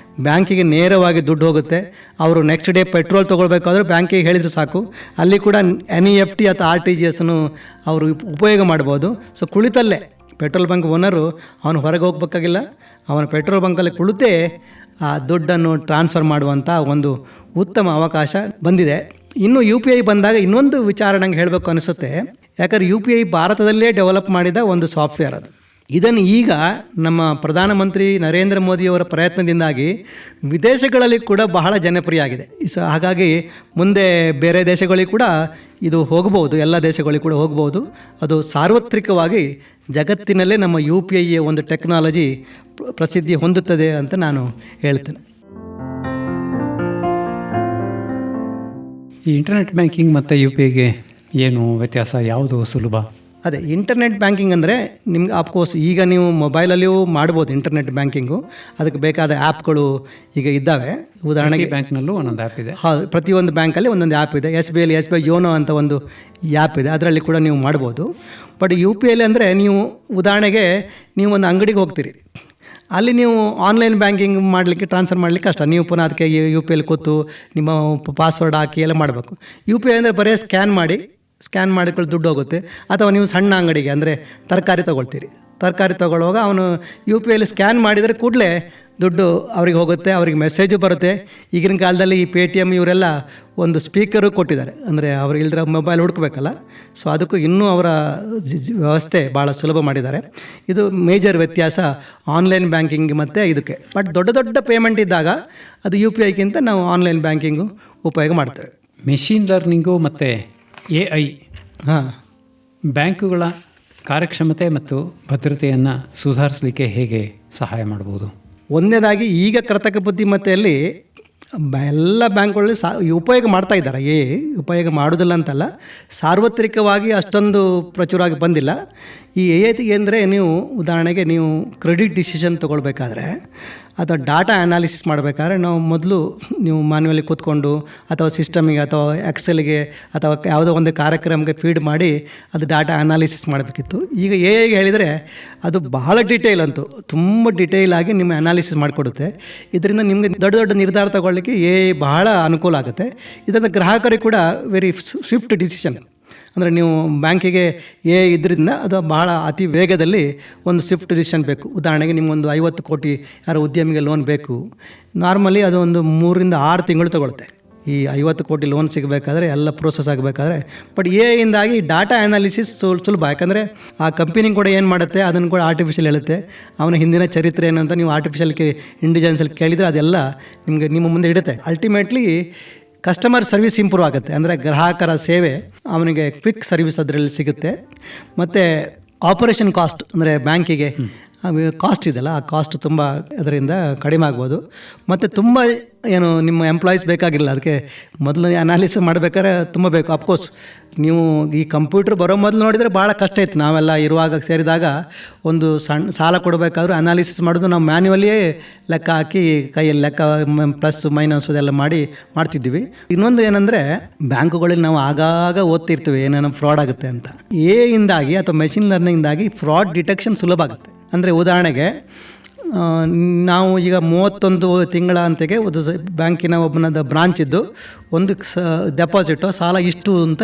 ಬ್ಯಾಂಕಿಗೆ ನೇರವಾಗಿ ದುಡ್ಡು ಹೋಗುತ್ತೆ. ಅವರು ನೆಕ್ಸ್ಟ್ ಡೇ ಪೆಟ್ರೋಲ್ ತೊಗೊಳ್ಬೇಕಾದ್ರೆ ಬ್ಯಾಂಕಿಗೆ ಹೇಳಿದರೆ ಸಾಕು, ಅಲ್ಲಿ ಕೂಡ NEFT ಅಥವಾ RTGS ಅವರು ಉಪಯೋಗ ಮಾಡ್ಬೋದು. ಸೊ ಕುಳಿತಲ್ಲೇ ಪೆಟ್ರೋಲ್ ಬಂಕ್ ಓನರು ಅವನು ಹೊರಗೆ ಹೋಗ್ಬೇಕಾಗಿಲ್ಲ, ಅವನ ಪೆಟ್ರೋಲ್ ಬಂಕಲ್ಲಿ ಕುಳಿತೇ ಆ ದುಡ್ಡನ್ನು ಟ್ರಾನ್ಸ್ಫರ್ ಮಾಡುವಂಥ ಒಂದು ಉತ್ತಮ ಅವಕಾಶ ಬಂದಿದೆ. ಇನ್ನು UPI ಬಂದಾಗ ಇನ್ನೊಂದು ವಿಚಾರ ನಂಗೆ ಹೇಳಬೇಕು ಅನಿಸುತ್ತೆ. ಯಾಕಂದರೆ UPI ಭಾರತದಲ್ಲೇ ಡೆವಲಪ್ ಮಾಡಿದ ಒಂದು ಸಾಫ್ಟ್ವೇರ್ ಅದು. ಇದನ್ನು ಈಗ ನಮ್ಮ ಪ್ರಧಾನಮಂತ್ರಿ ನರೇಂದ್ರ ಮೋದಿಯವರ ಪ್ರಯತ್ನದಿಂದಾಗಿ ವಿದೇಶಗಳಲ್ಲಿ ಕೂಡ ಬಹಳ ಜನಪ್ರಿಯ ಆಗಿದೆ. ಸೊ ಹಾಗಾಗಿ ಮುಂದೆ ಬೇರೆ ದೇಶಗಳಿಗೆ ಕೂಡ ಇದು ಹೋಗ್ಬೋದು, ಎಲ್ಲ ದೇಶಗಳಿಗೆ ಕೂಡ ಹೋಗ್ಬೋದು. ಅದು ಸಾರ್ವತ್ರಿಕವಾಗಿ ಜಗತ್ತಿನಲ್ಲೇ ನಮ್ಮ UPI ಒಂದು ಟೆಕ್ನಾಲಜಿ ಪ್ರಸಿದ್ಧಿ ಹೊಂದುತ್ತದೆ ಅಂತ ನಾನು ಹೇಳ್ತೇನೆ. ಈ ಇಂಟರ್ನೆಟ್ ಬ್ಯಾಂಕಿಂಗ್ ಮತ್ತು UPIಗೆ ಏನು ವ್ಯತ್ಯಾಸ, ಯಾವುದು ಸುಲಭ? ಅದೇ ಇಂಟರ್ನೆಟ್ ಬ್ಯಾಂಕಿಂಗ್ ಅಂದರೆ ನಿಮ್ಗೆ ಆಫ್ಕೋರ್ಸ್ ಈಗ ನೀವು ಮೊಬೈಲಲ್ಲಿಯೂ ಮಾಡ್ಬೋದು ಇಂಟರ್ನೆಟ್ ಬ್ಯಾಂಕಿಂಗು. ಅದಕ್ಕೆ ಬೇಕಾದ ಆ್ಯಪ್ಗಳು ಈಗ ಇದ್ದಾವೆ. ಉದಾಹರಣೆಗೆ ಬ್ಯಾಂಕ್ನಲ್ಲೂ ಒಂದೊಂದು ಆ್ಯಪ್ ಇದೆ. ಹೌದು, ಪ್ರತಿಯೊಂದು ಬ್ಯಾಂಕಲ್ಲಿ ಒಂದೊಂದು ಆ್ಯಪ್ ಇದೆ. SBI ಯೋನೋ ಅಂತ ಒಂದು ಆ್ಯಪ್ ಇದೆ, ಅದರಲ್ಲಿ ಕೂಡ ನೀವು ಮಾಡ್ಬೋದು. ಬಟ್ UPIಲಿ ಅಂದರೆ ನೀವು ಉದಾಹರಣೆಗೆ ನೀವು ಒಂದು ಅಂಗಡಿಗೆ ಹೋಗ್ತೀರಿ, ಅಲ್ಲಿ ನೀವು ಆನ್ಲೈನ್ ಬ್ಯಾಂಕಿಂಗ್ ಮಾಡಲಿಕ್ಕೆ ಟ್ರಾನ್ಸ್ಫರ್ ಮಾಡಲಿಕ್ಕೆ ಕಷ್ಟ. ನೀವು ಪುನಃ ಅದಕ್ಕೆ ಯು ಪಿ ಐಲಿ ಕೂತು ನಿಮ್ಮ ಪಾಸ್ವರ್ಡ್ ಹಾಕಿ ಎಲ್ಲ ಮಾಡಬೇಕು. ಯು ಪಿ ಐ ಅಂದರೆ ಬರೀ ಸ್ಕ್ಯಾನ್ ಮಾಡಿಕೊಳ್ಳಿ ದುಡ್ಡು ಹೋಗುತ್ತೆ. ಅಥವಾ ನೀವು ಸಣ್ಣ ಅಂಗಡಿಗೆ ಅಂದರೆ ತರಕಾರಿ ತೊಗೊಳ್ಳುವಾಗ ಅವನು ಯು ಪಿ ಐಲಿ ಸ್ಕ್ಯಾನ್ ಮಾಡಿದರೆ ಕೂಡಲೇ ದುಡ್ಡು ಅವ್ರಿಗೆ ಹೋಗುತ್ತೆ, ಅವ್ರಿಗೆ ಮೆಸೇಜು ಬರುತ್ತೆ. ಈಗಿನ ಕಾಲದಲ್ಲಿ ಈ ಪೇಟಿಎಮ್ ಇವರೆಲ್ಲ ಒಂದು ಸ್ಪೀಕರು ಕೊಟ್ಟಿದ್ದಾರೆ, ಅಂದರೆ ಅವ್ರಿಗೆ ಇಲ್ದ್ರೆ ಮೊಬೈಲ್ ಹುಡುಕಬೇಕಲ್ಲ, ಸೊ ಅದಕ್ಕೂ ಇನ್ನೂ ಅವರ ವ್ಯವಸ್ಥೆ ಭಾಳ ಸುಲಭ ಮಾಡಿದ್ದಾರೆ. ಇದು ಮೇಜರ್ ವ್ಯತ್ಯಾಸ ಆನ್ಲೈನ್ ಬ್ಯಾಂಕಿಂಗ್ ಮತ್ತು ಇದಕ್ಕೆ. ಬಟ್ ದೊಡ್ಡ ಪೇಮೆಂಟ್ ಇದ್ದಾಗ ಅದು ಯು ಪಿ ಐಗಿಂತ ನಾವು ಆನ್ಲೈನ್ ಬ್ಯಾಂಕಿಂಗು ಉಪಯೋಗ ಮಾಡ್ತೇವೆ. ಮೆಷಿನ್ ಲರ್ನಿಂಗು ಮತ್ತು AI ಬ್ಯಾಂಕುಗಳ ಕಾರ್ಯಕ್ಷಮತೆ ಮತ್ತು ಭದ್ರತೆಯನ್ನು ಸುಧಾರಿಸಲಿಕ್ಕೆ ಹೇಗೆ ಸಹಾಯ ಮಾಡ್ಬೋದು? ಒಂದನೇದಾಗಿ ಈಗ ಕೃತಕ ಬುದ್ಧಿಮತ್ತೆಯಲ್ಲಿ ಎಲ್ಲ ಬ್ಯಾಂಕ್ಗಳಲ್ಲಿ ಉಪಯೋಗ ಮಾಡ್ತಾ ಇದ್ದಾರೆ. ಉಪಯೋಗ ಮಾಡೋದಿಲ್ಲ ಅಂತಲ್ಲ, ಸಾರ್ವತ್ರಿಕವಾಗಿ ಅಷ್ಟೊಂದು ಪ್ರಚುರವಾಗಿ ಬಂದಿಲ್ಲ. ಈ AI ಅಂದರೆ ನೀವು ಉದಾಹರಣೆಗೆ ನೀವು ಕ್ರೆಡಿಟ್ ಡಿಸಿಷನ್ ತೊಗೊಳ್ಬೇಕಾದ್ರೆ ಅಥವಾ ಡಾಟಾ ಅನಾಲಿಸಿಸ್ ಮಾಡಬೇಕಾದ್ರೆ ನಾವು ಮೊದಲು ನೀವು ಮಾನ್ಯುವಲಿ ಕೂತ್ಕೊಂಡು ಅಥವಾ ಸಿಸ್ಟಮಿಗೆ ಅಥವಾ ಎಕ್ಸೆಲ್ಗೆ ಅಥವಾ ಯಾವುದೋ ಒಂದು ಕಾರ್ಯಕ್ರಮಕ್ಕೆ ಫೀಡ್ ಮಾಡಿ ಅದು ಡಾಟಾ ಅನಾಲಿಸಿಸ್ ಮಾಡಬೇಕಿತ್ತು. ಈಗ AI ಹೇಳಿದರೆ ಅದು ಬಹಳ ಡೀಟೇಲ್ ಅಂತೂ ತುಂಬ ಡೀಟೇಲ್ ಆಗಿ ನಿಮ್ಮ ಅನಾಲಿಸಿಸ್ ಮಾಡಿಕೊಡುತ್ತೆ. ಇದರಿಂದ ನಿಮಗೆ ದೊಡ್ಡ ನಿರ್ಧಾರ ತಗೊಳ್ಳಿಕ್ಕೆ AI ಬಹಳ ಅನುಕೂಲ ಆಗುತ್ತೆ. ಇದರಿಂದ ಗ್ರಾಹಕರಿಗೆ ಕೂಡ ವೆರಿ ಸ್ವಿಫ್ಟ್ ಡಿಸಿಷನ್, ಅಂದರೆ ನೀವು ಬ್ಯಾಂಕಿಗೆ ಇದರಿಂದ ಅದು ಬಹಳ ಅತಿ ವೇಗದಲ್ಲಿ ಒಂದು ಸ್ವಿಫ್ಟ್ ಡಿಸಿಷನ್ ಬೇಕು. ಉದಾಹರಣೆಗೆ ನಿಮಗೊಂದು 50 ಕೋಟಿ ಯಾರೋ ಉದ್ಯಮಿಗೆ ಲೋನ್ ಬೇಕು. ನಾರ್ಮಲಿ ಅದು ಒಂದು 3 ರಿಂದ 6 ತಿಂಗಳು ತಗೊಳುತ್ತೆ ಈ 50 ಕೋಟಿ ಲೋನ್ ಸಿಗಬೇಕಾದ್ರೆ, ಎಲ್ಲ ಪ್ರೋಸೆಸ್ ಆಗಬೇಕಾದ್ರೆ. ಬಟ್ AIಯಿಂದಾಗಿ ಡಾಟಾ ಅನಾಲಿಸಿಸ್ ಸುಲಭ. ಯಾಕಂದರೆ ಆ ಕಂಪನಿ ಕೂಡ ಏನು ಮಾಡುತ್ತೆ ಅದನ್ನು ಕೂಡ ಆರ್ಟಿಫಿಷಿಯಲ್ ಹೇಳುತ್ತೆ. ಅವನ ಹಿಂದಿನ ಚರಿತ್ರೆ ಏನಂತ ನೀವು ಆರ್ಟಿಫಿಷಿಯಲ್ ಇಂಟೆಲಿಜೆನ್ಸಲ್ಲಿ ಕೇಳಿದರೆ ಅದೆಲ್ಲ ನಿಮ್ಮ ಮುಂದೆ ಇಡುತ್ತೆ. ಅಲ್ಟಿಮೇಟ್ಲಿ ಕಸ್ಟಮರ್ ಸರ್ವಿಸ್ ಇಂಪ್ರೂವ್ ಆಗುತ್ತೆ, ಅಂದರೆ ಗ್ರಾಹಕರ ಸೇವೆ ಅವನಿಗೆ ಕ್ವಿಕ್ ಸರ್ವಿಸ್ ಅದರಲ್ಲಿ ಸಿಗುತ್ತೆ. ಮತ್ತು ಆಪರೇಷನ್ ಕಾಸ್ಟ್, ಅಂದರೆ ಬ್ಯಾಂಕಿಗೆ ಕಾಸ್ಟ್ ಇದೆಯಲ್ಲ, ಆ ಕಾಸ್ಟ್ ತುಂಬ ಅದರಿಂದ ಕಡಿಮೆ ಆಗ್ಬೋದು. ಮತ್ತು ತುಂಬ ನಿಮ್ಮ ಎಂಪ್ಲಾಯೀಸ್ ಬೇಕಾಗಿಲ್ಲ. ಅದಕ್ಕೆ ಮೊದಲು ಅನಾಲಿಸಿಸ್ ಮಾಡಬೇಕಾದ್ರೆ ತುಂಬ ಬೇಕು. ಅಫ್ಕೋರ್ಸ್ ನೀವು ಈ ಕಂಪ್ಯೂಟರ್ ಬರೋ ಮೊದಲು ನೋಡಿದರೆ ಭಾಳ ಕಷ್ಟ ಇತ್ತು. ನಾವೆಲ್ಲ ಇರುವಾಗ ಸೇರಿದಾಗ ಒಂದು ಸಣ್ಣ ಸಾಲ ಕೊಡಬೇಕಾದ್ರೂ ಅನಾಲಿಸಿಸ್ ಮಾಡೋದು ನಾವು ಮ್ಯಾನ್ಯುವಲಿಯೇ ಲೆಕ್ಕ ಹಾಕಿ ಕೈಯಲ್ಲಿ ಲೆಕ್ಕ ಪ್ಲಸ್ ಮೈನಸ್ ಅದೆಲ್ಲ ಮಾಡ್ತಿದ್ವಿ. ಇನ್ನೊಂದು ಏನಂದರೆ ಬ್ಯಾಂಕುಗಳಲ್ಲಿ ನಾವು ಆಗಾಗ ಓದ್ತಿರ್ತೀವಿ ಏನೇನೋ ಫ್ರಾಡ್ ಆಗುತ್ತೆ ಅಂತ. AI ಅಥವಾ ಮೆಷಿನ್ ಲರ್ನಿಂಗ್ದಾಗಿ ಫ್ರಾಡ್ ಡಿಟೆಕ್ಷನ್ ಸುಲಭ ಆಗುತ್ತೆ. ಅಂದರೆ ಉದಾಹರಣೆಗೆ ನಾವು ಈಗ 31 ತಿಂಗಳ ಅಂತೆಗೆ ಒಂದು ಬ್ಯಾಂಕಿನ ಒಬ್ಬನದ ಬ್ರಾಂಚ್ ಇದ್ದು ಒಂದು ಡೆಪಾಸಿಟು ಸಾಲ ಇಷ್ಟು ಅಂತ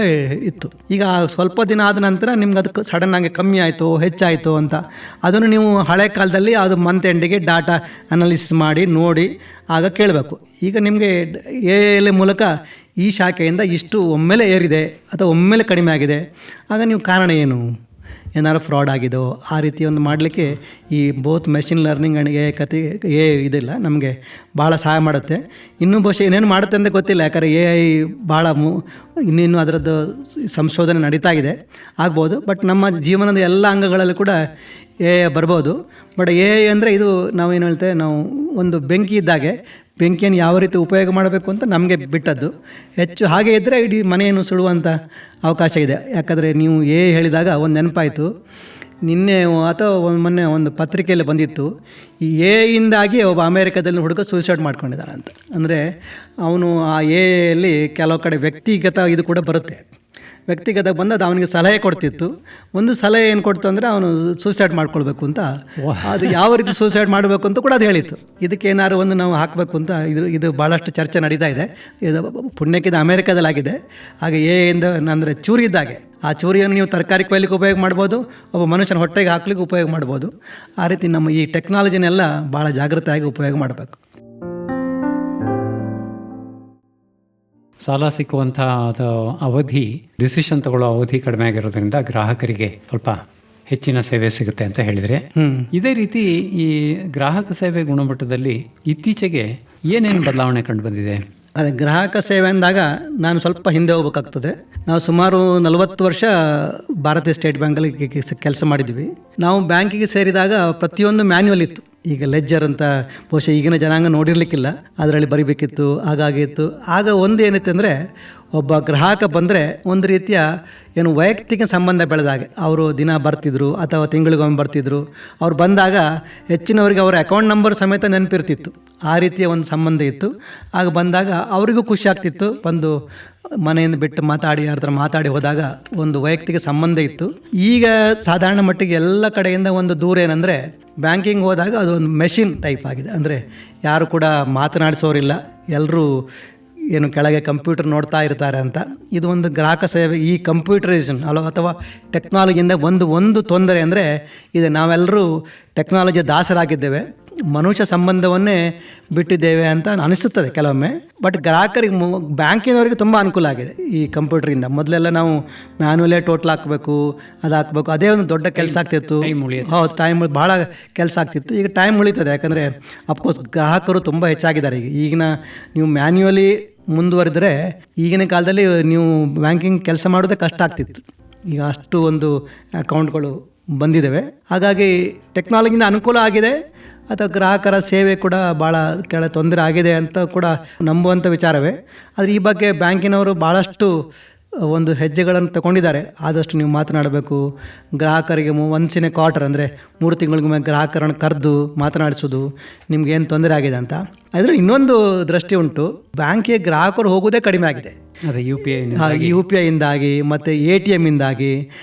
ಇತ್ತು. ಈಗ ಸ್ವಲ್ಪ ದಿನ ಆದ ನಂತರ ನಿಮ್ಗೆ ಅದಕ್ಕೆ ಸಡನ್ನಾಗಿ ಕಮ್ಮಿ ಆಯಿತು ಹೆಚ್ಚಾಯಿತು ಅಂತ ಅದನ್ನು ನೀವು ಹಳೆ ಕಾಲದಲ್ಲಿ ಅದು ಮಂತ್ ಎಂಡಿಗೆ ಡಾಟಾ ಅನಾಲಿಸಿಸ್ ಮಾಡಿ ನೋಡಿ ಆಗ ಕೇಳಬೇಕು. ಈಗ ನಿಮಗೆ AI ಮೂಲಕ ಈ ಶಾಖೆಯಿಂದ ಇಷ್ಟು ಒಮ್ಮೆಲೆ ಏರಿದೆ ಅಥವಾ ಒಮ್ಮೆಲೆ ಕಡಿಮೆ ಆಗಿದೆ, ಆಗ ನೀವು ಕಾರಣ ಏನು, ಏನಾದ್ರು ಫ್ರಾಡ್ ಆಗಿದೋ ಆ ರೀತಿ ಒಂದು ಮಾಡಲಿಕ್ಕೆ ಈ both machine learning and AI ಇದಿಲ್ಲ ನಮಗೆ ಭಾಳ ಸಹಾಯ ಮಾಡುತ್ತೆ. ಇನ್ನೂ ಬಹುಶಃ ಏನೇನು ಮಾಡುತ್ತೆ ಅಂತ ಗೊತ್ತಿಲ್ಲ, ಯಾಕಂದರೆ AI ಭಾಳ ಇನ್ನೂ ಅದರದ್ದು ಸಂಶೋಧನೆ ನಡೀತಾ ಇದೆ, ಆಗ್ಬೋದು. ಬಟ್ ನಮ್ಮ ಜೀವನದ ಎಲ್ಲ ಅಂಗಗಳಲ್ಲಿ ಕೂಡ AI ಬರ್ಬೋದು. ಬಟ್ AI ಅಂದರೆ ಇದು ನಾವೇನು ಹೇಳ್ತೇವೆ, ನಾವು ಒಂದು ಬೆಂಕಿ ಇದ್ದಾಗೆ ಬೆಂಕಿಯನ್ನು ಯಾವ ರೀತಿ ಉಪಯೋಗ ಮಾಡಬೇಕು ಅಂತ ನಮಗೆ ಬಿಟ್ಟದ್ದು. ಹೆಚ್ಚು ಹಾಗೆ ಇದ್ದರೆ ಇಡೀ ಮನೆಯನ್ನು ಸುಡುವಂಥ ಅವಕಾಶ ಇದೆ. ಯಾಕಂದರೆ ನೀವು AI ಹೇಳಿದಾಗ ಒಂದು ನೆನಪಾಯಿತು, ನಿನ್ನೆ ಅಥವಾ ಮೊನ್ನೆ ಒಂದು ಪತ್ರಿಕೆಯಲ್ಲಿ ಬಂದಿತ್ತು, ಈ AI ಒಬ್ಬ ಅಮೇರಿಕಾದಲ್ಲಿ ಹುಡುಗ ಸೂಸೈಡ್ ಮಾಡ್ಕೊಂಡಿದ್ದಾನೆ ಅಂತ. ಅಂದರೆ ಅವನು ಆ AI ಕೆಲವು ಕಡೆ ವ್ಯಕ್ತಿಗತ ಇದು ಕೂಡ ಬರುತ್ತೆ. ವ್ಯಕ್ತಿಗತ ಬಂದದ್ದು ಅವನಿಗೆ ಸಲಹೆ ಕೊಡ್ತಿತ್ತು. ಒಂದು ಸಲಹೆ ಏನು ಕೊಡ್ತು ಅಂದರೆ ಅವನು ಸೂಸೈಡ್ ಮಾಡ್ಕೊಳ್ಬೇಕು ಅಂತ. ಅದು ಯಾವ ರೀತಿ ಸೂಸೈಡ್ ಮಾಡಬೇಕು ಅಂತ ಕೂಡ ಅದು ಹೇಳಿತ್ತು. ಇದಕ್ಕೆ ಏನಾದ್ರು ಒಂದು ನಾವು ಹಾಕಬೇಕು ಅಂತ ಇದು ಭಾಳಷ್ಟು ಚರ್ಚೆ ನಡೀತಾ ಇದೆ. ಇದು ಪುಣ್ಯಕ್ಕಿದ ಅಮೇರಿಕಾದಲ್ಲಿ ಆಗಿದೆ. ಹಾಗೆ AI ಅಂದರೆ ಚೂರಿ ಇದ್ದಾಗೆ, ಆ ಚೂರಿಯನ್ನು ನೀವು ತರಕಾರಿ ಕೊಯ್ಲಿಕ್ಕೆ ಉಪಯೋಗ ಮಾಡ್ಬೋದು, ಒಬ್ಬ ಮನುಷ್ಯನ ಹೊಟ್ಟೆಗೆ ಹಾಕ್ಲಿಕ್ಕೆ ಉಪಯೋಗ ಮಾಡ್ಬೋದು. ಆ ರೀತಿ ನಮ್ಮ ಈ ಟೆಕ್ನಾಲಜಿನೆಲ್ಲ ಭಾಳ ಜಾಗೃತಿಯಾಗಿ ಉಪಯೋಗ ಮಾಡಬೇಕು. ಸಾಲ ಸಿಕ್ಕುವಂಥ ಅವಧಿ, ಡಿಸಿಷನ್ ತಗೊಳ್ಳೋ ಅವಧಿ ಕಡಿಮೆ ಆಗಿರೋದ್ರಿಂದ ಗ್ರಾಹಕರಿಗೆ ಸ್ವಲ್ಪ ಹೆಚ್ಚಿನ ಸೇವೆ ಸಿಗುತ್ತೆ ಅಂತ ಹೇಳಿದರೆ, ಇದೇ ರೀತಿ ಈ ಗ್ರಾಹಕ ಸೇವೆ ಗುಣಮಟ್ಟದಲ್ಲಿ ಇತ್ತೀಚೆಗೆ ಏನೇನು ಬದಲಾವಣೆ ಕಂಡು ಬಂದಿದೆ? ಅದೇ ಗ್ರಾಹಕ ಸೇವೆ ಅಂದಾಗ ನಾನು ಸ್ವಲ್ಪ ಹಿಂದೆ ಹೋಗ್ಬೇಕಾಗ್ತದೆ. ನಾವು ಸುಮಾರು 40 ವರ್ಷ ಭಾರತೀಯ ಸ್ಟೇಟ್ ಬ್ಯಾಂಕಲ್ಲಿ ಕೆಲಸ ಮಾಡಿದ್ವಿ. ನಾವು ಬ್ಯಾಂಕಿಗೆ ಸೇರಿದಾಗ ಪ್ರತಿಯೊಂದು ಮ್ಯಾನ್ಯುವಲ್ ಇತ್ತು. ಈಗ ಲೆಜ್ಜರ್ ಅಂತ ಬಹುಶಃ ಈಗಿನ ಜನಾಂಗ ನೋಡಿರಲಿಕ್ಕಿಲ್ಲ, ಅದರಲ್ಲಿ ಬರಿಬೇಕಿತ್ತು, ಹಾಗಾಗಿತ್ತು. ಆಗ ಒಂದು ಏನಿತ್ತು ಅಂದರೆ, ಒಬ್ಬ ಗ್ರಾಹಕ ಬಂದರೆ ಒಂದು ರೀತಿಯ ವೈಯಕ್ತಿಕ ಸಂಬಂಧ ಬೆಳೆದಾಗೆ. ಅವರು ದಿನ ಬರ್ತಿದ್ರು ಅಥವಾ ತಿಂಗಳಿಗೊಮ್ಮೆ ಬರ್ತಿದ್ರು. ಅವ್ರು ಬಂದಾಗ ಹೆಚ್ಚಿನವರಿಗೆ ಅವರ ಅಕೌಂಟ್ ನಂಬರ್ ಸಮೇತ ನೆನಪಿರ್ತಿತ್ತು. ಆ ರೀತಿಯ ಒಂದು ಸಂಬಂಧ ಇತ್ತು. ಆಗ ಬಂದಾಗ ಅವರಿಗೂ ಖುಷಿ ಆಗ್ತಿತ್ತು, ಬಂದು ಮನೆಯಿಂದ ಬಿಟ್ಟು ಮಾತಾಡಿ ಯಾರ ಹತ್ರ ಮಾತಾಡಿ ಹೋದಾಗ ಒಂದು ವೈಯಕ್ತಿಕ ಸಂಬಂಧ ಇತ್ತು. ಈಗ ಸಾಧಾರಣ ಮಟ್ಟಿಗೆ ಎಲ್ಲ ಕಡೆಯಿಂದ ಒಂದು ದೂರ ಏನಂದರೆ ಬ್ಯಾಂಕಿಂಗ್ ಹೋದಾಗ ಅದು ಒಂದು ಮೆಷಿನ್ ಟೈಪ್ ಆಗಿದೆ. ಅಂದರೆ ಯಾರು ಕೂಡ ಮಾತನಾಡಿಸೋರಿಲ್ಲ, ಎಲ್ಲರೂ ಏನು ಕೆಳಗೆ ಕಂಪ್ಯೂಟರ್ ನೋಡ್ತಾ ಇರ್ತಾರೆ ಅಂತ. ಇದು ಒಂದು ಗ್ರಾಹಕ ಸೇವೆ. ಈ ಕಂಪ್ಯೂಟರೈಸೇಷನ್ ಅಥವಾ ಟೆಕ್ನಾಲಜಿಯಿಂದ ಒಂದು ತೊಂದರೆ ಅಂದರೆ ಇದು ನಾವೆಲ್ಲರೂ ಟೆಕ್ನಾಲಜಿ ದಾಸರಾಗಿದ್ದೇವೆ, ಮನುಷ್ಯ ಸಂಬಂಧವನ್ನೇ ಬಿಟ್ಟಿದ್ದೇವೆ ಅಂತ ಅನಿಸುತ್ತದೆ ಕೆಲವೊಮ್ಮೆ. ಬಟ್ ಗ್ರಾಹಕರಿಗೆ ಬ್ಯಾಂಕಿನವರಿಗೆ ತುಂಬ ಅನುಕೂಲ ಆಗಿದೆ ಈ ಕಂಪ್ಯೂಟ್ರಿಂದ. ಮೊದಲೆಲ್ಲ ನಾವು ಮ್ಯಾನ್ಯಲೇ ಟೋಟಲ್ ಹಾಕಬೇಕು, ಅದು ಹಾಕಬೇಕು, ಅದೇ ಒಂದು ದೊಡ್ಡ ಕೆಲಸ ಆಗ್ತಿತ್ತು. ಹೌದು, ಟೈಮ್ ಭಾಳ ಕೆಲಸ ಆಗ್ತಿತ್ತು. ಈಗ ಟೈಮ್ ಉಳಿತದೆ, ಯಾಕಂದರೆ ಅಫ್ಕೋರ್ಸ್ ಗ್ರಾಹಕರು ತುಂಬ ಹೆಚ್ಚಾಗಿದ್ದಾರೆ. ಈಗಿನ ನೀವು ಮ್ಯಾನ್ಯುವಲಿ ಮುಂದುವರೆದರೆ ಈಗಿನ ಕಾಲದಲ್ಲಿ ನೀವು ಬ್ಯಾಂಕಿಂಗ್ ಕೆಲಸ ಮಾಡೋದೇ ಕಷ್ಟ ಆಗ್ತಿತ್ತು. ಈಗ ಅಷ್ಟು ಒಂದು ಅಕೌಂಟ್ಗಳು ಬಂದಿದ್ದಾವೆ. ಹಾಗಾಗಿ ಟೆಕ್ನಾಲಜಿಯಿಂದ ಅನುಕೂಲ ಆಗಿದೆ, ಅಥವಾ ಗ್ರಾಹಕರ ಸೇವೆ ಕೂಡ ಭಾಳ ತೊಂದರೆ ಆಗಿದೆ ಅಂತ ಕೂಡ ನಂಬುವಂಥ ವಿಚಾರವೇ. ಆದರೆ ಈ ಬಗ್ಗೆ ಬ್ಯಾಂಕಿನವರು ಭಾಳಷ್ಟು ಒಂದು ಹೆಜ್ಜೆಗಳನ್ನು ತಗೊಂಡಿದ್ದಾರೆ. ಆದಷ್ಟು ನೀವು ಮಾತನಾಡಬೇಕು, ಗ್ರಾಹಕರಿಗೆ ಒನ್ಸಿನ ಕ್ವಾರ್ಟರ್ ಅಂದರೆ 3 ತಿಂಗಳಿಗೊಮ್ಮೆ ಗ್ರಾಹಕರನ್ನು ಕರೆದು ಮಾತನಾಡಿಸೋದು, ನಿಮ್ಗೇನು ತೊಂದರೆ ಆಗಿದೆ ಅಂತ. ಅದರಲ್ಲಿ ಇನ್ನೊಂದು ದೃಷ್ಟಿ ಉಂಟು, ಬ್ಯಾಂಕಿಗೆ ಗ್ರಾಹಕರು ಹೋಗೋದೇ ಕಡಿಮೆ ಆಗಿದೆ. ಅದೇ ಯು ಪಿ ಐಯಿಂದಾಗಿ ಮತ್ತು ATM ಇಂದಾಗಿ.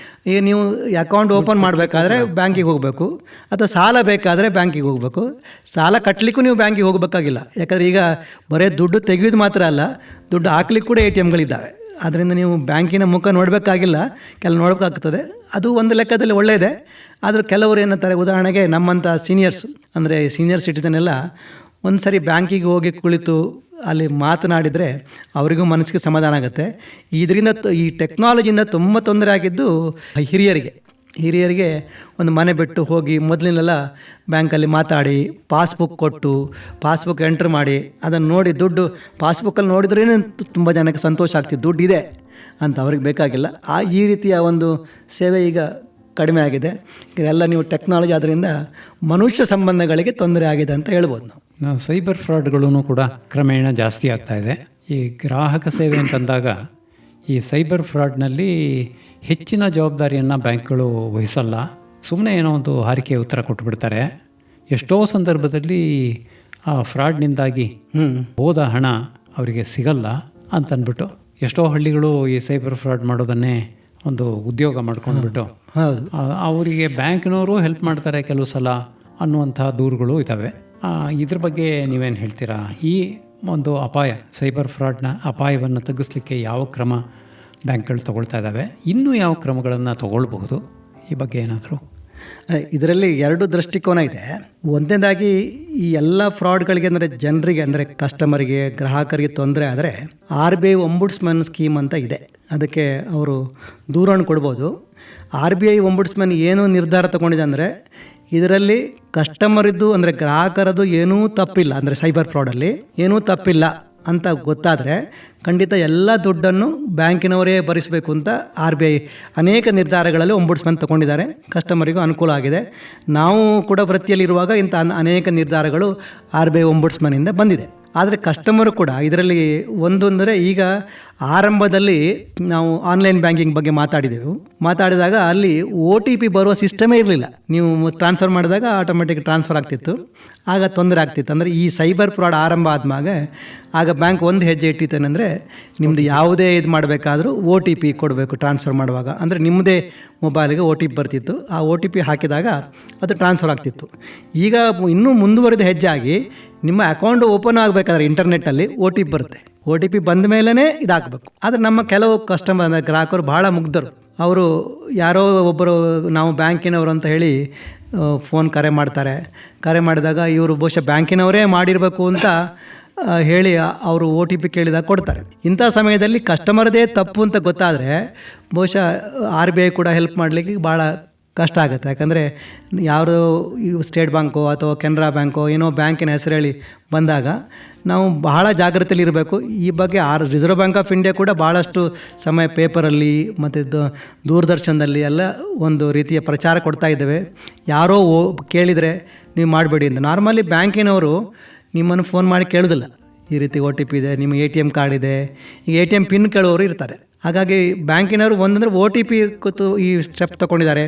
ಈಗ ನೀವು ಅಕೌಂಟ್ ಓಪನ್ ಮಾಡಬೇಕಾದ್ರೆ ಬ್ಯಾಂಕಿಗೆ ಹೋಗಬೇಕು, ಅಥವಾ ಸಾಲ ಬೇಕಾದರೆ ಬ್ಯಾಂಕಿಗೆ ಹೋಗಬೇಕು. ಸಾಲ ಕಟ್ಟಲಿಕ್ಕೂ ನೀವು ಬ್ಯಾಂಕಿಗೆ ಹೋಗಬೇಕಾಗಿಲ್ಲ, ಯಾಕಂದರೆ ಈಗ ಬರೀ ದುಡ್ಡು ತೆಗೆಯೋದು ಮಾತ್ರ ಅಲ್ಲ, ದುಡ್ಡು ಹಾಕ್ಲಿಕ್ಕೆ ಕೂಡ ATMಗಳಿದ್ದಾವೆ. ಆದ್ದರಿಂದ ನೀವು ಬ್ಯಾಂಕಿನ ಮುಖ ನೋಡಬೇಕಾಗಿಲ್ಲ, ನೋಡಬೇಕಾಗ್ತದೆ. ಅದು ಒಂದು ಲೆಕ್ಕದಲ್ಲಿ ಒಳ್ಳೆಯದೇ. ಆದರೂ ಕೆಲವರು ಏನಂತಾರೆ, ಉದಾಹರಣೆಗೆ ನಮ್ಮಂಥ ಸೀನಿಯರ್ಸ್ ಅಂದರೆ ಸೀನಿಯರ್ ಸಿಟಿಸನ್ ಎಲ್ಲ ಒಂದು ಸರಿ ಬ್ಯಾಂಕಿಗೆ ಹೋಗಿ ಕುಳಿತು ಅಲ್ಲಿ ಮಾತನಾಡಿದರೆ ಅವರಿಗೂ ಮನಸ್ಸಿಗೆ ಸಮಾಧಾನ ಆಗುತ್ತೆ. ಇದರಿಂದ ಈ ಟೆಕ್ನಾಲಜಿಯಿಂದ ತುಂಬ ತೊಂದರೆ ಆಗಿದ್ದು ಹಿರಿಯರಿಗೆ ಒಂದು ಮನೆ ಬಿಟ್ಟು ಹೋಗಿ ಮೊದಲಿನೆಲ್ಲ ಬ್ಯಾಂಕಲ್ಲಿ ಮಾತಾಡಿ ಪಾಸ್ಬುಕ್ ಕೊಟ್ಟು ಪಾಸ್ಬುಕ್ ಎಂಟ್ರ್ ಮಾಡಿ ಅದನ್ನು ನೋಡಿ ದುಡ್ಡು ಪಾಸ್ಬುಕ್ಕಲ್ಲಿ ನೋಡಿದ್ರೇ ತುಂಬ ಜನಕ್ಕೆ ಸಂತೋಷ ಆಗ್ತಿತ್ತು, ದುಡ್ಡಿದೆ ಅಂತ. ಅವ್ರಿಗೆ ಬೇಕಾಗಿಲ್ಲ. ಈ ರೀತಿಯ ಒಂದು ಸೇವೆ ಈಗ ಕಡಿಮೆ ಆಗಿದೆ. ಎಲ್ಲ ನೀವು ಟೆಕ್ನಾಲಜಿ ಆದ್ದರಿಂದ ಮನುಷ್ಯ ಸಂಬಂಧಗಳಿಗೆ ತೊಂದರೆ ಆಗಿದೆ ಅಂತ ಹೇಳ್ಬೋದು ನಾವು. ಸೈಬರ್ ಫ್ರಾಡ್ಗಳೂ ಕೂಡ ಕ್ರಮೇಣ ಜಾಸ್ತಿ ಆಗ್ತಾ ಇದೆ. ಈ ಗ್ರಾಹಕ ಸೇವೆ ಅಂತಂದಾಗ ಈ ಸೈಬರ್ ಫ್ರಾಡ್ನಲ್ಲಿ ಹೆಚ್ಚಿನ ಜವಾಬ್ದಾರಿಯನ್ನು ಬ್ಯಾಂಕ್ಗಳು ವಹಿಸಲ್ಲ. ಸುಮ್ಮನೆ ಏನೋ ಒಂದು ಹಾರಿಕೆ ಉತ್ತರ ಕೊಟ್ಟುಬಿಡ್ತಾರೆ. ಎಷ್ಟೋ ಸಂದರ್ಭದಲ್ಲಿ ಆ ಫ್ರಾಡ್ನಿಂದಾಗಿ ಹೋದ ಹಣ ಅವರಿಗೆ ಸಿಗಲ್ಲ ಅಂತಂದ್ಬಿಟ್ಟು ಎಷ್ಟೋ ಹಳ್ಳಿಗಳು ಈ ಸೈಬರ್ ಫ್ರಾಡ್ ಮಾಡೋದನ್ನೇ ಒಂದು ಉದ್ಯೋಗ ಮಾಡ್ಕೊಂಡ್ಬಿಟ್ಟು ಅವರಿಗೆ ಬ್ಯಾಂಕ್ನವರು ಹೆಲ್ಪ್ ಮಾಡ್ತಾರೆ ಕೆಲವು ಸಲ ಅನ್ನುವಂಥ ದೂರುಗಳು ಇದ್ದಾವೆ. ಇದ್ರ ಬಗ್ಗೆ ನೀವೇನು ಹೇಳ್ತೀರಾ? ಈ ಒಂದು ಅಪಾಯ, ಸೈಬರ್ ಫ್ರಾಡ್ನ ಅಪಾಯವನ್ನು ತಗ್ಗಿಸ್ಲಿಕ್ಕೆ ಯಾವ ಕ್ರಮ ಬ್ಯಾಂಕ್ಗಳು ತಗೊಳ್ತಾ ಇದ್ದಾವೆ, ಇನ್ನೂ ಯಾವ ಕ್ರಮಗಳನ್ನು ತಗೊಳ್ಬಹುದು, ಈ ಬಗ್ಗೆ ಏನಾದರೂ? ಇದರಲ್ಲಿ 2 ದೃಷ್ಟಿಕೋನ ಇದೆ. ಒಂದನೇದಾಗಿ ಈ ಎಲ್ಲ ಫ್ರಾಡ್ಗಳಿಗೆ ಅಂದರೆ ಜನರಿಗೆ ಅಂದರೆ ಕಸ್ಟಮರಿಗೆ ಗ್ರಾಹಕರಿಗೆ ತೊಂದರೆ ಆದರೆ RBI ಒಂಬುಡ್ಸ್ಮನ್ ಸ್ಕೀಮ್ ಅಂತ ಇದೆ. ಅದಕ್ಕೆ ಅವರು ದೂರನ್ನು ಕೊಡ್ಬೋದು. RBI ಒಂಬುಡ್ಸ್ಮನ್ ಏನು ನಿರ್ಧಾರ ತಗೊಂಡಿದೆ ಅಂದರೆ ಇದರಲ್ಲಿ ಕಸ್ಟಮರಿದ್ದು ಅಂದರೆ ಗ್ರಾಹಕರದ್ದು ಏನೂ ತಪ್ಪಿಲ್ಲ, ಅಂದರೆ ಸೈಬರ್ ಫ್ರಾಡಲ್ಲಿ ಏನೂ ತಪ್ಪಿಲ್ಲ ಅಂತ ಗೊತ್ತಾದರೆ ಖಂಡಿತ ಎಲ್ಲ ದುಡ್ಡನ್ನು ಬ್ಯಾಂಕಿನವರೇ ಭರಿಸಬೇಕು ಅಂತ RBI ಅನೇಕ ನಿರ್ಧಾರಗಳಲ್ಲಿ ಒಂಬುಡ್ಸ್ಮನ್ ತಗೊಂಡಿದ್ದಾರೆ. ಕಸ್ಟಮರಿಗೂ ಅನುಕೂಲ ಆಗಿದೆ. ನಾವು ಕೂಡ ವೃತ್ತಿಯಲ್ಲಿರುವಾಗ ಇಂಥ ಅನೇಕ ನಿರ್ಧಾರಗಳು RBI ಒಂಬುಡ್ಸ್ಮನ್ನಿಂದ ಬಂದಿದೆ. ಆದರೆ ಕಸ್ಟಮರು ಕೂಡ ಇದರಲ್ಲಿ ಒಂದೊಂದರೆ ಈಗ ಆರಂಭದಲ್ಲಿ ನಾವು ಆನ್ಲೈನ್ ಬ್ಯಾಂಕಿಂಗ್ ಬಗ್ಗೆ ಮಾತಾಡಿದಾಗ ಅಲ್ಲಿ OTP ಬರುವ ಸಿಸ್ಟಮೇ ಇರಲಿಲ್ಲ. ನೀವು ಟ್ರಾನ್ಸ್ಫರ್ ಮಾಡಿದಾಗ ಆಟೋಮೆಟಿಕ್ ಟ್ರಾನ್ಸ್ಫರ್ ಆಗ್ತಿತ್ತು, ಆಗ ತೊಂದರೆ ಆಗ್ತಿತ್ತು. ಅಂದರೆ ಈ ಸೈಬರ್ ಫ್ರಾಡ್ ಆರಂಭ ಆದವಾಗ ಆಗ ಬ್ಯಾಂಕ್ ಒಂದು ಹೆಜ್ಜೆ ಇಟ್ಟಿತ್ತೇನೆಂದರೆ ನಿಮ್ಮದು ಯಾವುದೇ ಇದು ಮಾಡಬೇಕಾದ್ರೂ OTP ಕೊಡಬೇಕು ಟ್ರಾನ್ಸ್ಫರ್ ಮಾಡುವಾಗ. ಅಂದರೆ ನಿಮ್ಮದೇ ಮೊಬೈಲಿಗೆ OTP ಬರ್ತಿತ್ತು, ಆ OTP ಹಾಕಿದಾಗ ಅದು ಟ್ರಾನ್ಸ್ಫರ್ ಆಗ್ತಿತ್ತು. ಈಗ ಇನ್ನೂ ಮುಂದುವರೆದ ಹೆಜ್ಜೆ ಆಗಿ ನಿಮ್ಮ ಅಕೌಂಟ್ ಓಪನ್ ಆಗಬೇಕಾದ್ರೆ ಇಂಟರ್ನೆಟ್ಟಲ್ಲಿ OTP ಬರುತ್ತೆ. OTP ಬಂದ ಮೇಲೇ ಇದಾಗಬೇಕು. ಆದರೆ ನಮ್ಮ ಕೆಲವು ಕಸ್ಟಮರ್ ಅಂದರೆ ಗ್ರಾಹಕರು ಭಾಳ ಮುಗ್ಧರು. ಅವರು ಯಾರೋ ಒಬ್ಬರು ನಾವು ಬ್ಯಾಂಕಿನವರು ಅಂತ ಹೇಳಿ ಫೋನ್ ಕರೆ ಮಾಡಿದಾಗ ಇವರು ಬಹುಶಃ ಬ್ಯಾಂಕಿನವರೇ ಮಾಡಿರಬೇಕು ಅಂತ ಹೇಳಿ ಅವರು OTP ಕೇಳಿದಾಗ ಕೊಡ್ತಾರೆ. ಇಂಥ ಸಮಯದಲ್ಲಿ ಕಸ್ಟಮರ್ದೇ ತಪ್ಪು ಅಂತ ಗೊತ್ತಾದರೆ ಬಹುಶಃ RBI ಕೂಡ ಹೆಲ್ಪ್ ಮಾಡಲಿಕ್ಕೆ ಭಾಳ ಕಷ್ಟ ಆಗುತ್ತೆ. ಯಾಕಂದರೆ ಯಾವುದೋ ಸ್ಟೇಟ್ ಬ್ಯಾಂಕೋ ಅಥವಾ ಕೆನರಾ ಬ್ಯಾಂಕೋ ಏನೋ ಬ್ಯಾಂಕಿನ ಹೆಸರು ಹೇಳಿ ಬಂದಾಗ ನಾವು ಬಹಳ ಜಾಗ್ರತೆಯಲ್ಲಿರಬೇಕು. ಈ ಬಗ್ಗೆ ರಿಸರ್ವ್ ಬ್ಯಾಂಕ್ ಆಫ್ ಇಂಡಿಯಾ ಕೂಡ ಭಾಳಷ್ಟು ಸಮಯ ಪೇಪರಲ್ಲಿ ಮತ್ತು ದೂರದರ್ಶನದಲ್ಲಿ ಎಲ್ಲ ಒಂದು ರೀತಿಯ ಪ್ರಚಾರ ಕೊಡ್ತಾ ಇದ್ದೇವೆ. ಯಾರೋ ಕೇಳಿದರೆ ನೀವು ಮಾಡಬೇಡಿ ಅಂತ. ನಾರ್ಮಲಿ ಬ್ಯಾಂಕಿನವರು ನಿಮ್ಮನ್ನು ಫೋನ್ ಮಾಡಿ ಕೇಳೋದಿಲ್ಲ, ಈ ರೀತಿ OTP ಇದೆ, ನಿಮ್ಮ ATM ಕಾರ್ಡ್ ಇದೆ, ಈಗ ATM ಪಿನ್ ಕೇಳೋರು ಇರ್ತಾರೆ. ಹಾಗಾಗಿ ಬ್ಯಾಂಕಿನವರು ಒಂದಂದರೆ OTP ಈ ಸ್ಟೆಪ್ ತೊಗೊಂಡಿದ್ದಾರೆ.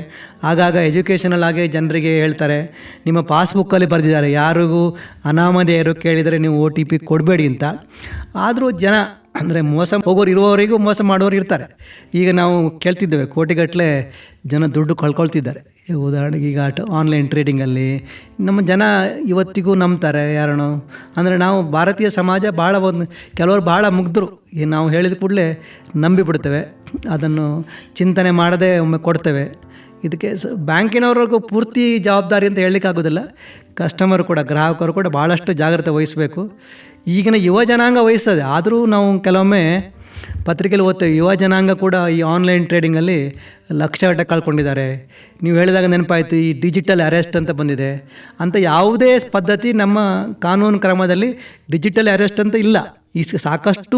ಆಗಾಗ ಎಜುಕೇಷನಲ್ ಆಗಿ ಜನರಿಗೆ ಹೇಳ್ತಾರೆ, ನಿಮ್ಮ ಪಾಸ್ಬುಕ್ಕಲ್ಲಿ ಬರೆದಿದ್ದಾರೆ, ಯಾರಿಗೂ ಅನಾಮಧೇಯರು ಕೇಳಿದರೆ ನೀವು OTP ಕೊಡಬೇಡಿ ಅಂತ. ಆದರೂ ಜನ ಅಂದರೆ ಮೋಸ ಹೋಗೋರು ಇರುವವರಿಗೂ ಮೋಸ ಮಾಡೋರು ಇರ್ತಾರೆ. ಈಗ ನಾವು ಕೇಳ್ತಿದ್ದೇವೆ ಕೋಟಿಗಟ್ಟಲೆ ಜನ ದುಡ್ಡು ಕಳ್ಕೊಳ್ತಿದ್ದಾರೆ. ಉದಾಹರಣೆಗೆ ಈಗ ಆನ್ಲೈನ್ ಟ್ರೇಡಿಂಗಲ್ಲಿ ನಮ್ಮ ಜನ ಇವತ್ತಿಗೂ ನಂಬ್ತಾರೆ ಯಾರನೋ. ಅಂದರೆ ನಾವು ಭಾರತೀಯ ಸಮಾಜ ಭಾಳ ಕೆಲವರು ಭಾಳ ಮುಗ್ಧರು. ಈಗ ನಾವು ಹೇಳಿದ ಕೂಡಲೇ ನಂಬಿಬಿಡ್ತೇವೆ, ಅದನ್ನು ಚಿಂತನೆ ಮಾಡದೆ ಒಮ್ಮೆ ಕೊಡ್ತೇವೆ. ಇದಕ್ಕೆ ಬ್ಯಾಂಕಿನವ್ರಿಗೂ ಪೂರ್ತಿ ಜವಾಬ್ದಾರಿ ಅಂತ ಹೇಳಲಿಕ್ಕಾಗೋದಿಲ್ಲ. ಕಸ್ಟಮರು ಕೂಡ, ಗ್ರಾಹಕರು ಕೂಡ ಭಾಳಷ್ಟು ಜಾಗ್ರತೆ ವಹಿಸಬೇಕು. ಈಗಿನ ಯುವ ಜನಾಂಗ ವಹಿಸ್ತದೆ, ಆದರೂ ನಾವು ಕೆಲವೊಮ್ಮೆ ಪತ್ರಿಕೆಯಲ್ಲಿ ಓದ್ತೇವೆ ಯುವ ಜನಾಂಗ ಕೂಡ ಈ ಆನ್ಲೈನ್ ಟ್ರೇಡಿಂಗಲ್ಲಿ ಲಕ್ಷಗಟ್ಟಲೆ ಕಳ್ಕೊಂಡಿದ್ದಾರೆ. ನೀವು ಹೇಳಿದಾಗ ನೆನಪಾಯಿತು, ಈ ಡಿಜಿಟಲ್ ಅರೆಸ್ಟ್ ಅಂತ ಬಂದಿದೆ. ಅಂತ ಯಾವುದೇ ಪದ್ಧತಿ ನಮ್ಮ ಕಾನೂನು ಕ್ರಮದಲ್ಲಿ ಡಿಜಿಟಲ್ ಅರೆಸ್ಟ್ ಅಂತ ಇಲ್ಲ. ಈ ಸಾಕಷ್ಟು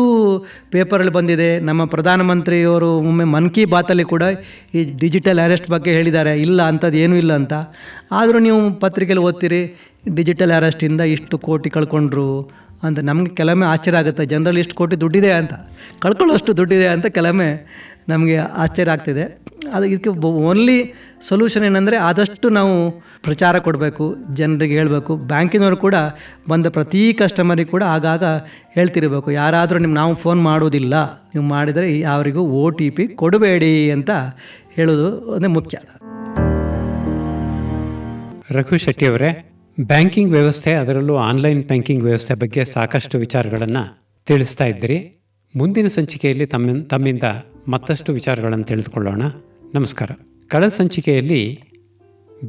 ಪೇಪರಲ್ಲಿ ಬಂದಿದೆ. ನಮ್ಮ ಪ್ರಧಾನಮಂತ್ರಿಯವರು ಒಮ್ಮೆ ಮನ್ ಕಿ ಬಾತಲ್ಲಿ ಕೂಡ ಈ ಡಿಜಿಟಲ್ ಅರೆಸ್ಟ್ ಬಗ್ಗೆ ಹೇಳಿದ್ದಾರೆ, ಇಲ್ಲ ಅಂಥದ್ದು ಏನೂ ಇಲ್ಲ ಅಂತ. ಆದರೂ ನೀವು ಪತ್ರಿಕೆಯಲ್ಲಿ ಓದ್ತೀರಿ ಡಿಜಿಟಲ್ ಅರೆಸ್ಟಿಂದ ಇಷ್ಟು ಕೋಟಿ ಕಳ್ಕೊಂಡ್ರು ಅಂತ. ನಮಗೆ ಕೆಲವೊಮ್ಮೆ ಆಶ್ಚರ್ಯ ಆಗುತ್ತೆ, ಜನರಲ್ಲಿ ಇಷ್ಟು ಕೋಟಿ ದುಡ್ಡಿದೆ ಅಂತ, ಕಳ್ಕೊಳ್ಳೋಷ್ಟು ದುಡ್ಡಿದೆ ಅಂತ ಕೆಲವೊಮ್ಮೆ ನಮಗೆ ಆಶ್ಚರ್ಯ ಆಗ್ತಿದೆ. ಅದು ಇದಕ್ಕೆ ಓನ್ಲಿ ಸೊಲ್ಯೂಷನ್ ಏನಂದರೆ ಆದಷ್ಟು ನಾವು ಪ್ರಚಾರ ಕೊಡಬೇಕು, ಜನರಿಗೆ ಹೇಳಬೇಕು. ಬ್ಯಾಂಕಿನವರು ಕೂಡ ಬಂದ ಪ್ರತಿ ಕಸ್ಟಮರಿಗೆ ಕೂಡ ಆಗಾಗ ಹೇಳ್ತಿರಬೇಕು, ಯಾರಾದರೂ ನಾವು ಫೋನ್ ಮಾಡೋದಿಲ್ಲ, ನೀವು ಮಾಡಿದರೆ ಯಾರಿಗೂ OTP ಕೊಡಬೇಡಿ ಅಂತ ಹೇಳೋದು ಅದೇ ಮುಖ್ಯ. ರಘು ಶೆಟ್ಟಿಯವರೇ, ಬ್ಯಾಂಕಿಂಗ್ ವ್ಯವಸ್ಥೆ, ಅದರಲ್ಲೂ ಆನ್ಲೈನ್ ಬ್ಯಾಂಕಿಂಗ್ ವ್ಯವಸ್ಥೆ ಬಗ್ಗೆ ಸಾಕಷ್ಟು ವಿಚಾರಗಳನ್ನು ತಿಳಿಸ್ತಾ ಇದ್ದೀರಿ. ಮುಂದಿನ ಸಂಚಿಕೆಯಲ್ಲಿ ತಮ್ಮಿಂದ ಮತ್ತಷ್ಟು ವಿಚಾರಗಳನ್ನು ತಿಳಿದುಕೊಳ್ಳೋಣ. ನಮಸ್ಕಾರ. ಕಳೆದ ಸಂಚಿಕೆಯಲ್ಲಿ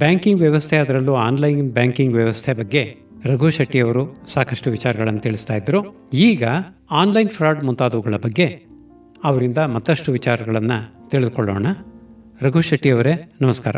ಬ್ಯಾಂಕಿಂಗ್ ವ್ಯವಸ್ಥೆ, ಅದರಲ್ಲೂ ಆನ್ಲೈನ್ ಬ್ಯಾಂಕಿಂಗ್ ವ್ಯವಸ್ಥೆ ಬಗ್ಗೆ ರಘು ಶೆಟ್ಟಿಯವರು ಸಾಕಷ್ಟು ವಿಚಾರಗಳನ್ನು ತಿಳಿಸ್ತಾ ಇದ್ದರು. ಈಗ ಆನ್ಲೈನ್ ಫ್ರಾಡ್ ಮುಂತಾದವುಗಳ ಬಗ್ಗೆ ಅವರಿಂದ ಮತ್ತಷ್ಟು ವಿಚಾರಗಳನ್ನು ತಿಳಿದುಕೊಳ್ಳೋಣ. ರಘು ಶೆಟ್ಟಿಯವರೇ, ನಮಸ್ಕಾರ.